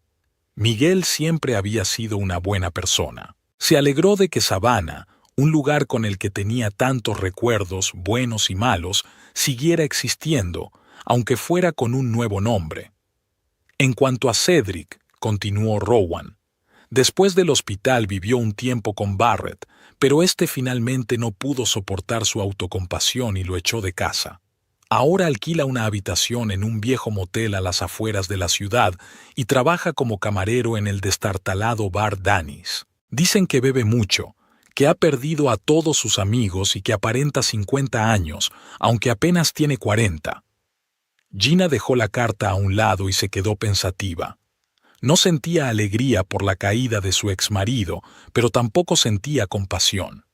[SPEAKER 1] Miguel siempre había sido una buena persona. Se alegró de que Savannah, un lugar con el que tenía tantos recuerdos, buenos y malos, siguiera existiendo, aunque fuera con un nuevo nombre. En cuanto a Cedric, continuó Rowan, después del hospital vivió un tiempo con Barrett, pero este finalmente no pudo soportar su autocompasión y lo echó de casa. Ahora alquila una habitación en un viejo motel a las afueras de la ciudad y trabaja como camarero en el destartalado bar Danny's. Dicen que bebe mucho, que ha perdido a todos sus amigos y que aparenta 50 años, aunque apenas tiene 40. Gina dejó la carta a un lado y se quedó pensativa. No sentía alegría por la caída de su exmarido, pero tampoco sentía compasión.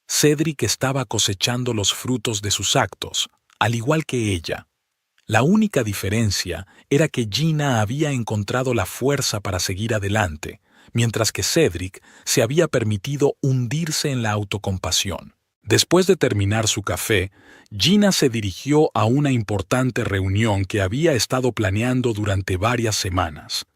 [SPEAKER 1] Cedric estaba cosechando los frutos de sus actos, al igual que ella. La única diferencia era que Gina había encontrado la fuerza para seguir adelante, mientras que Cedric se había permitido hundirse en la autocompasión. Después de terminar su café, Gina se dirigió a una importante reunión que había estado planeando durante varias semanas.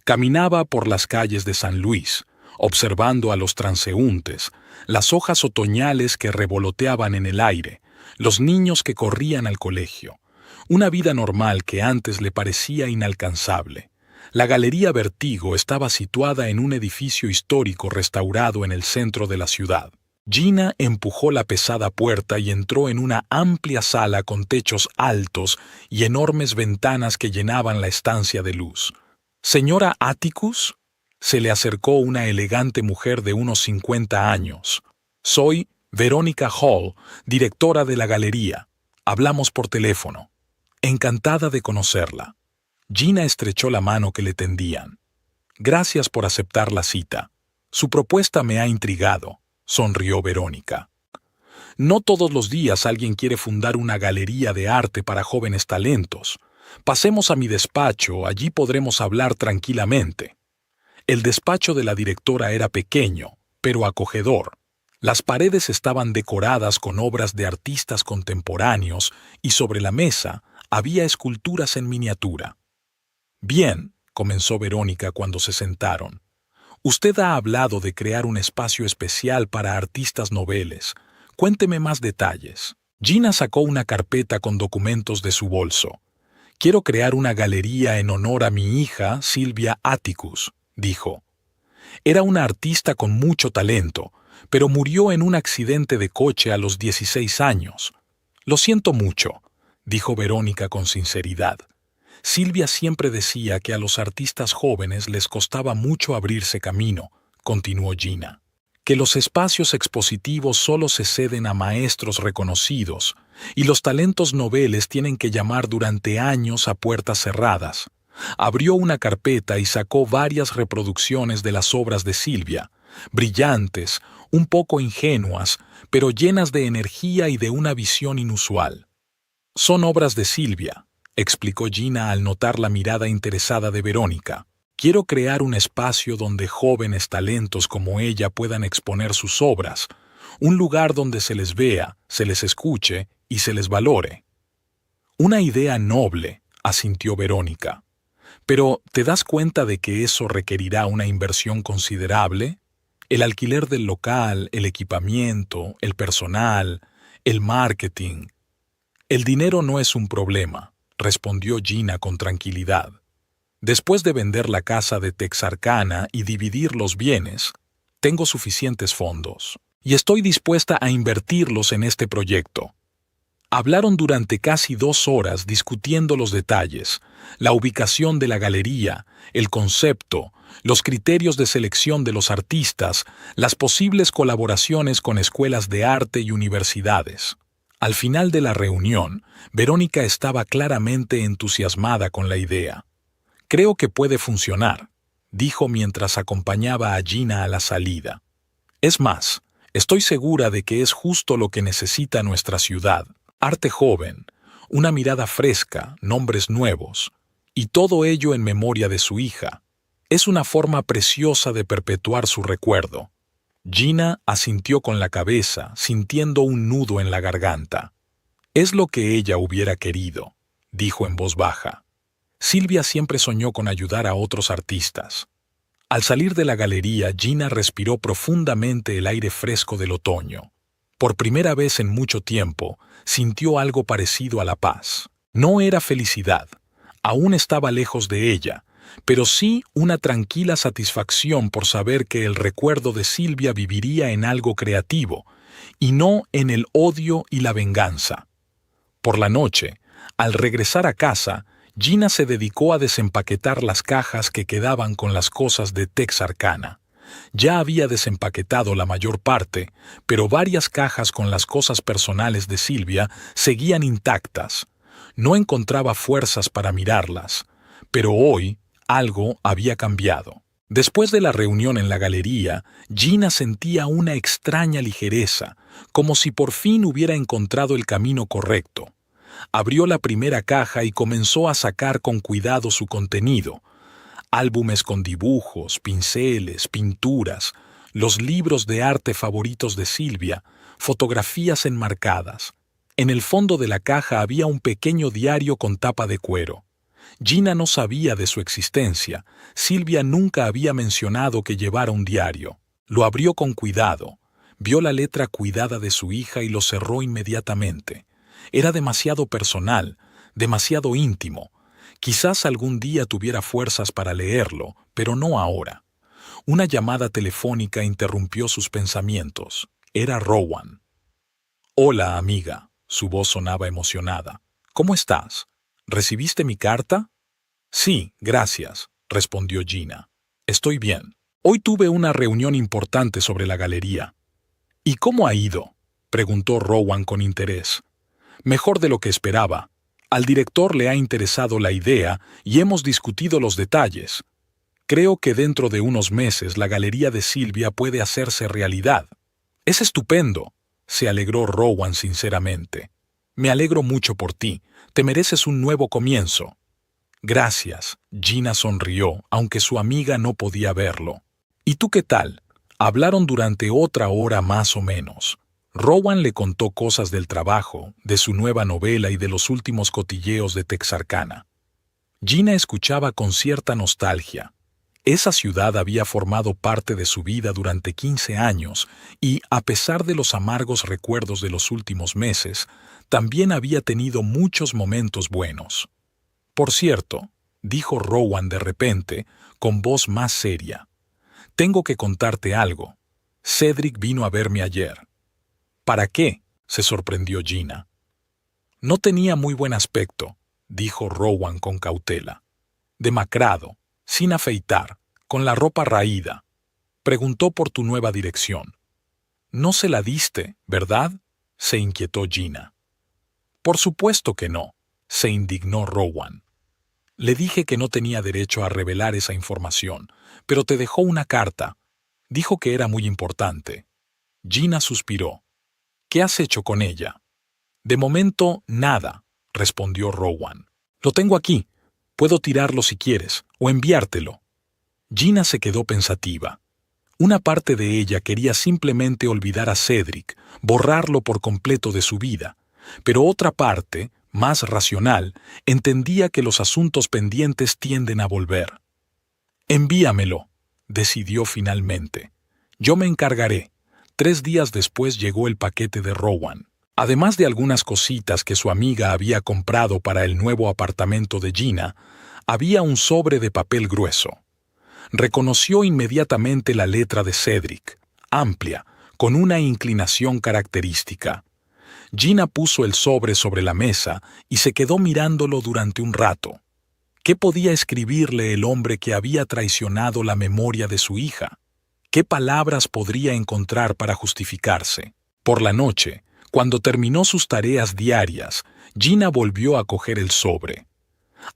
[SPEAKER 1] Caminaba por las calles de San Luis, observando a los transeúntes, las hojas otoñales que revoloteaban en el aire, los niños que corrían al colegio. Una vida normal que antes le parecía inalcanzable. La Galería Vertigo estaba situada en un edificio histórico restaurado en el centro de la ciudad. Gina empujó la pesada puerta y entró en una amplia sala con techos altos y enormes ventanas que llenaban la estancia de luz. «¿Señora Atticus?» Se le acercó una elegante mujer de unos 50 años. «Soy Verónica Hall, directora de la galería. Hablamos por teléfono. Encantada de conocerla». Gina estrechó la mano que le tendían. «Gracias por aceptar la cita. Su propuesta me ha intrigado», sonrió Verónica. «No todos los días alguien quiere fundar una galería de arte para jóvenes talentos. Pasemos a mi despacho, allí podremos hablar tranquilamente». El despacho de la directora era pequeño, pero acogedor. Las paredes estaban decoradas con obras de artistas contemporáneos y sobre la mesa había esculturas en miniatura. «Bien», comenzó Verónica cuando se sentaron. «Usted ha hablado de crear un espacio especial para artistas noveles. Cuénteme más detalles». Gina sacó una carpeta con documentos de su bolso. «Quiero crear una galería en honor a mi hija, Silvia Atticus», dijo. Era una artista con mucho talento, pero murió en un accidente de coche a los 16 años. «Lo siento mucho», dijo Verónica con sinceridad. Silvia siempre decía que a los artistas jóvenes les costaba mucho abrirse camino, continuó Gina. Que los espacios expositivos solo se ceden a maestros reconocidos y los talentos noveles tienen que llamar durante años a puertas cerradas. Abrió una carpeta y sacó varias reproducciones de las obras de Silvia, brillantes, un poco ingenuas, pero llenas de energía y de una visión inusual. «Son obras de Silvia», explicó Gina al notar la mirada interesada de Verónica. «Quiero crear un espacio donde jóvenes talentos como ella puedan exponer sus obras, un lugar donde se les vea, se les escuche y se les valore». «Una idea noble», asintió Verónica. «Pero, ¿te das cuenta de que eso requerirá una inversión considerable? El alquiler del local, el equipamiento, el personal, el marketing». «El dinero no es un problema», respondió Gina con tranquilidad. «Después de vender la casa de Texarkana y dividir los bienes, tengo suficientes fondos, y estoy dispuesta a invertirlos en este proyecto». Hablaron durante casi 2 horas discutiendo los detalles, la ubicación de la galería, el concepto, los criterios de selección de los artistas, las posibles colaboraciones con escuelas de arte y universidades. Al final de la reunión, Verónica estaba claramente entusiasmada con la idea. «Creo que puede funcionar», dijo mientras acompañaba a Gina a la salida. Es más, estoy segura de que es justo lo que necesita nuestra ciudad. Arte joven, una mirada fresca, nombres nuevos, y todo ello en memoria de su hija. Es una forma preciosa de perpetuar su recuerdo. Gina asintió con la cabeza, sintiendo un nudo en la garganta. Es lo que ella hubiera querido, dijo en voz baja. Silvia siempre soñó con ayudar a otros artistas. Al salir de la galería, Gina respiró profundamente el aire fresco del otoño. Por primera vez en mucho tiempo, sintió algo parecido a la paz. No era felicidad, aún estaba lejos de ella, pero sí una tranquila satisfacción por saber que el recuerdo de Silvia viviría en algo creativo, y no en el odio y la venganza. Por la noche, al regresar a casa, Gina se dedicó a desempaquetar las cajas que quedaban con las cosas de Texarkana. Ya había desempaquetado la mayor parte, pero varias cajas con las cosas personales de Silvia seguían intactas. No encontraba fuerzas para mirarlas, pero hoy algo había cambiado. Después de la reunión en la galería, Gina sentía una extraña ligereza, como si por fin hubiera encontrado el camino correcto. Abrió la primera caja y comenzó a sacar con cuidado su contenido. Álbumes con dibujos, pinceles, pinturas, los libros de arte favoritos de Silvia, fotografías enmarcadas. En el fondo de la caja había un pequeño diario con tapa de cuero. Gina no sabía de su existencia. Silvia nunca había mencionado que llevara un diario. Lo abrió con cuidado. Vio la letra cuidada de su hija y lo cerró inmediatamente. Era demasiado personal, demasiado íntimo. Quizás algún día tuviera fuerzas para leerlo, pero no ahora. Una llamada telefónica interrumpió sus pensamientos. Era Rowan. «Hola, amiga», su voz sonaba emocionada. «¿Cómo estás? ¿Recibiste mi carta?» «Sí, gracias», respondió Gina. «Estoy bien. Hoy tuve una reunión importante sobre la galería». «¿Y cómo ha ido?», preguntó Rowan con interés. «Mejor de lo que esperaba. Al director le ha interesado la idea y hemos discutido los detalles. Creo que dentro de unos meses la galería de Silvia puede hacerse realidad». «Es estupendo», se alegró Rowan sinceramente. «Me alegro mucho por ti. Te mereces un nuevo comienzo». «Gracias», Gina sonrió, aunque su amiga no podía verlo. «¿Y tú qué tal?». Hablaron durante otra hora más o menos. Rowan le contó cosas del trabajo, de su nueva novela y de los últimos cotilleos de Texarkana. Gina escuchaba con cierta nostalgia. Esa ciudad había formado parte de su vida durante 15 años y, a pesar de los amargos recuerdos de los últimos meses, también había tenido muchos momentos buenos. «Por cierto», dijo Rowan de repente, con voz más seria, «tengo que contarte algo. Cedric vino a verme ayer». «¿Para qué?», se sorprendió Gina. «No tenía muy buen aspecto», dijo Rowan con cautela. «Demacrado, sin afeitar, con la ropa raída. Preguntó por tu nueva dirección». «No se la diste, ¿verdad?», se inquietó Gina. «Por supuesto que no», se indignó Rowan. «Le dije que no tenía derecho a revelar esa información, pero te dejó una carta. Dijo que era muy importante». Gina suspiró. «¿Qué has hecho con ella?». «De momento, nada», respondió Rowan. «Lo tengo aquí. Puedo tirarlo si quieres, o enviártelo». Gina se quedó pensativa. Una parte de ella quería simplemente olvidar a Cedric, borrarlo por completo de su vida, pero otra parte, más racional, entendía que los asuntos pendientes tienden a volver. «Envíamelo», decidió finalmente. «Yo me encargaré». 3 días después llegó el paquete de Rowan. Además de algunas cositas que su amiga había comprado para el nuevo apartamento de Gina, había un sobre de papel grueso. Reconoció inmediatamente la letra de Cedric, amplia, con una inclinación característica. Gina puso el sobre la mesa y se quedó mirándolo durante un rato. ¿Qué podía escribirle el hombre que había traicionado la memoria de su hija? ¿Qué palabras podría encontrar para justificarse? Por la noche, cuando terminó sus tareas diarias, Gina volvió a coger el sobre.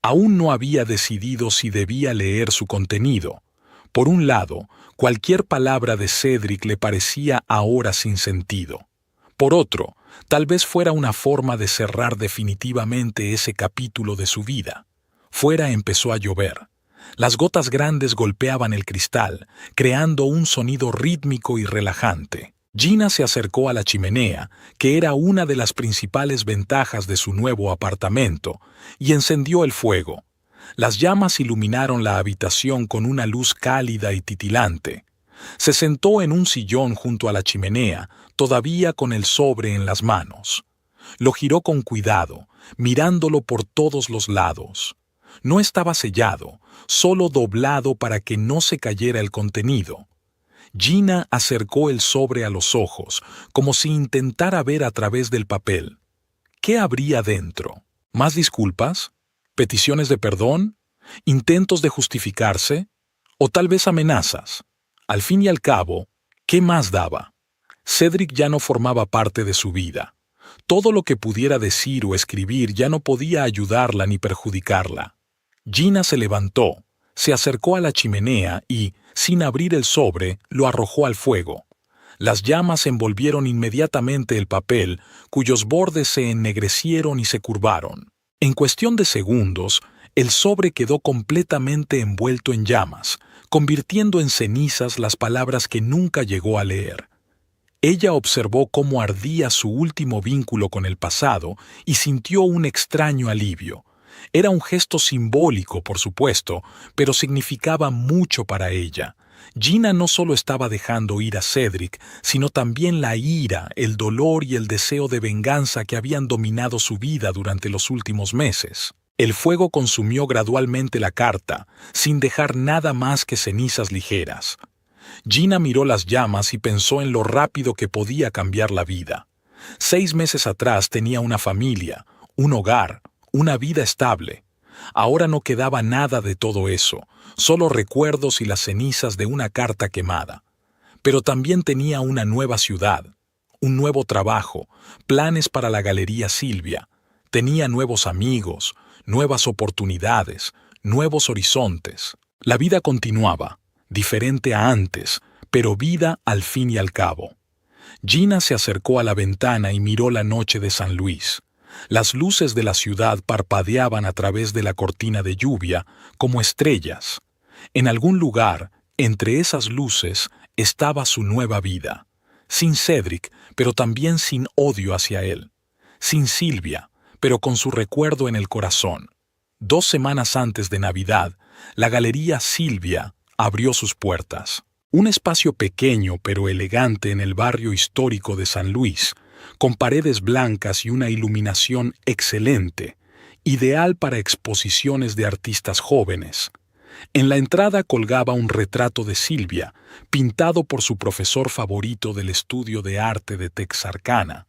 [SPEAKER 1] Aún no había decidido si debía leer su contenido. Por un lado, cualquier palabra de Cedric le parecía ahora sin sentido. Por otro, tal vez fuera una forma de cerrar definitivamente ese capítulo de su vida. Fuera empezó a llover. Las gotas grandes golpeaban el cristal, creando un sonido rítmico y relajante. Gina se acercó a la chimenea, que era una de las principales ventajas de su nuevo apartamento, y encendió el fuego. Las llamas iluminaron la habitación con una luz cálida y titilante. Se sentó en un sillón junto a la chimenea, todavía con el sobre en las manos. Lo giró con cuidado, mirándolo por todos los lados. No estaba sellado, solo doblado para que no se cayera el contenido. Gina acercó el sobre a los ojos, como si intentara ver a través del papel. ¿Qué habría dentro? ¿Más disculpas? ¿Peticiones de perdón? ¿Intentos de justificarse? ¿O tal vez amenazas? Al fin y al cabo, ¿qué más daba? Cedric ya no formaba parte de su vida. Todo lo que pudiera decir o escribir ya no podía ayudarla ni perjudicarla. Gina se levantó, se acercó a la chimenea y, sin abrir el sobre, lo arrojó al fuego. Las llamas envolvieron inmediatamente el papel, cuyos bordes se ennegrecieron y se curvaron. En cuestión de segundos, el sobre quedó completamente envuelto en llamas, convirtiendo en cenizas las palabras que nunca llegó a leer. Ella observó cómo ardía su último vínculo con el pasado y sintió un extraño alivio. Era un gesto simbólico, por supuesto, pero significaba mucho para ella. Gina no solo estaba dejando ir a Cedric, sino también la ira, el dolor y el deseo de venganza que habían dominado su vida durante los últimos meses. El fuego consumió gradualmente la carta, sin dejar nada más que cenizas ligeras. Gina miró las llamas y pensó en lo rápido que podía cambiar la vida. 6 meses atrás tenía una familia, un hogar, una vida estable. Ahora no quedaba nada de todo eso, solo recuerdos y las cenizas de una carta quemada. Pero también tenía una nueva ciudad, un nuevo trabajo, planes para la Galería Silvia. Tenía nuevos amigos, nuevas oportunidades, nuevos horizontes. La vida continuaba, diferente a antes, pero vida al fin y al cabo. Gina se acercó a la ventana y miró la noche de San Luis. Las luces de la ciudad parpadeaban a través de la cortina de lluvia como estrellas. En algún lugar, entre esas luces, estaba su nueva vida. Sin Cedric, pero también sin odio hacia él. Sin Silvia, pero con su recuerdo en el corazón. 2 semanas antes de Navidad, la Galería Silvia abrió sus puertas. Un espacio pequeño pero elegante en el barrio histórico de San Luis, con paredes blancas y una iluminación excelente, ideal para exposiciones de artistas jóvenes. En la entrada colgaba un retrato de Silvia, pintado por su profesor favorito del estudio de arte de Texarkana,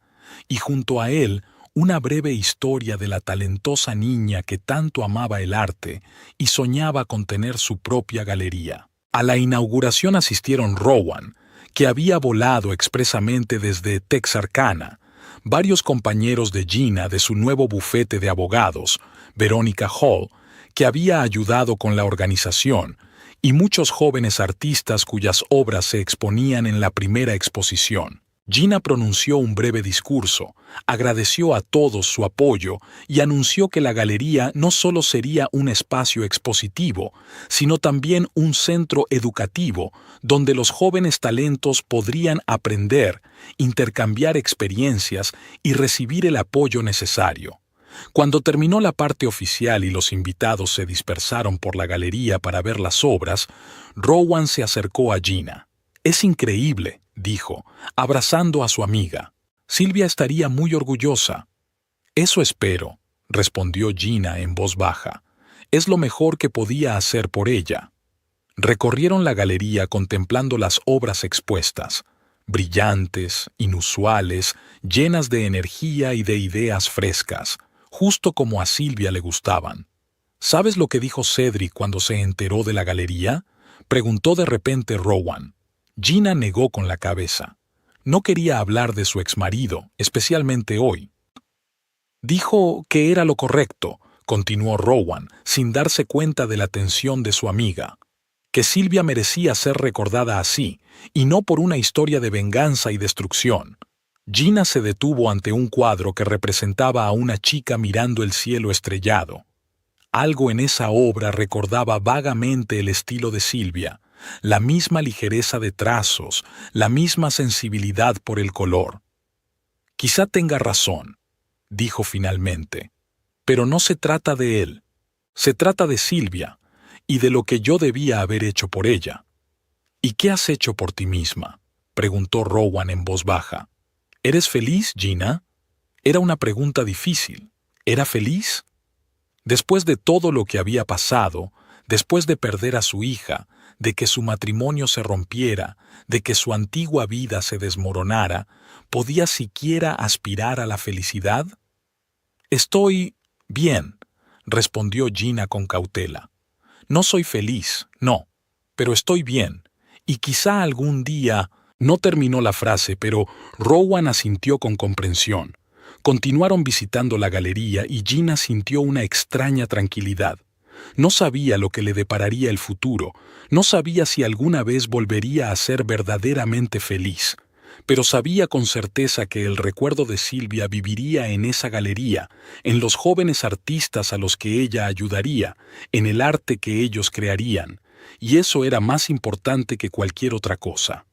[SPEAKER 1] y junto a él una breve historia de la talentosa niña que tanto amaba el arte y soñaba con tener su propia galería. A la inauguración asistieron Rowan, que había volado expresamente desde Texarkana, varios compañeros de Gina de su nuevo bufete de abogados, Veronica Hall, que había ayudado con la organización, y muchos jóvenes artistas cuyas obras se exponían en la primera exposición. Gina pronunció un breve discurso, agradeció a todos su apoyo y anunció que la galería no solo sería un espacio expositivo, sino también un centro educativo donde los jóvenes talentos podrían aprender, intercambiar experiencias y recibir el apoyo necesario. Cuando terminó la parte oficial y los invitados se dispersaron por la galería para ver las obras, Rowan se acercó a Gina. «Es increíble», dijo, abrazando a su amiga. «Silvia estaría muy orgullosa». «Eso espero», respondió Gina en voz baja. «Es lo mejor que podía hacer por ella». Recorrieron la galería contemplando las obras expuestas, brillantes, inusuales, llenas de energía y de ideas frescas, justo como a Silvia le gustaban. «¿Sabes lo que dijo Cedric cuando se enteró de la galería?», preguntó de repente Rowan. Gina negó con la cabeza. No quería hablar de su exmarido, especialmente hoy. «Dijo que era lo correcto», continuó Rowan, sin darse cuenta de la tensión de su amiga. que Silvia merecía ser recordada así, y no por una historia de venganza y destrucción. Gina se detuvo ante un cuadro que representaba a una chica mirando el cielo estrellado. Algo en esa obra recordaba vagamente el estilo de Silvia, la misma ligereza de trazos, la misma sensibilidad por el color. Quizá tenga razón, dijo finalmente, pero no se trata de él, se trata de Silvia y de lo que yo debía haber hecho por ella. ¿Y qué has hecho por ti misma?, preguntó Rowan en voz baja. ¿Eres feliz, Gina? Era una pregunta difícil. ¿Era feliz? Después de todo lo que había pasado, después de perder a su hija, de que su matrimonio se rompiera, de que su antigua vida se desmoronara, ¿podía siquiera aspirar a la felicidad? Estoy bien, respondió Gina con cautela. No soy feliz, no, pero estoy bien, y quizá algún día... No terminó la frase, pero Rowan asintió con comprensión. Continuaron visitando la galería y Gina sintió una extraña tranquilidad. No sabía lo que le depararía el futuro, no sabía si alguna vez volvería a ser verdaderamente feliz, pero sabía con certeza que el recuerdo de Silvia viviría en esa galería, en los jóvenes artistas a los que ella ayudaría, en el arte que ellos crearían, y eso era más importante que cualquier otra cosa.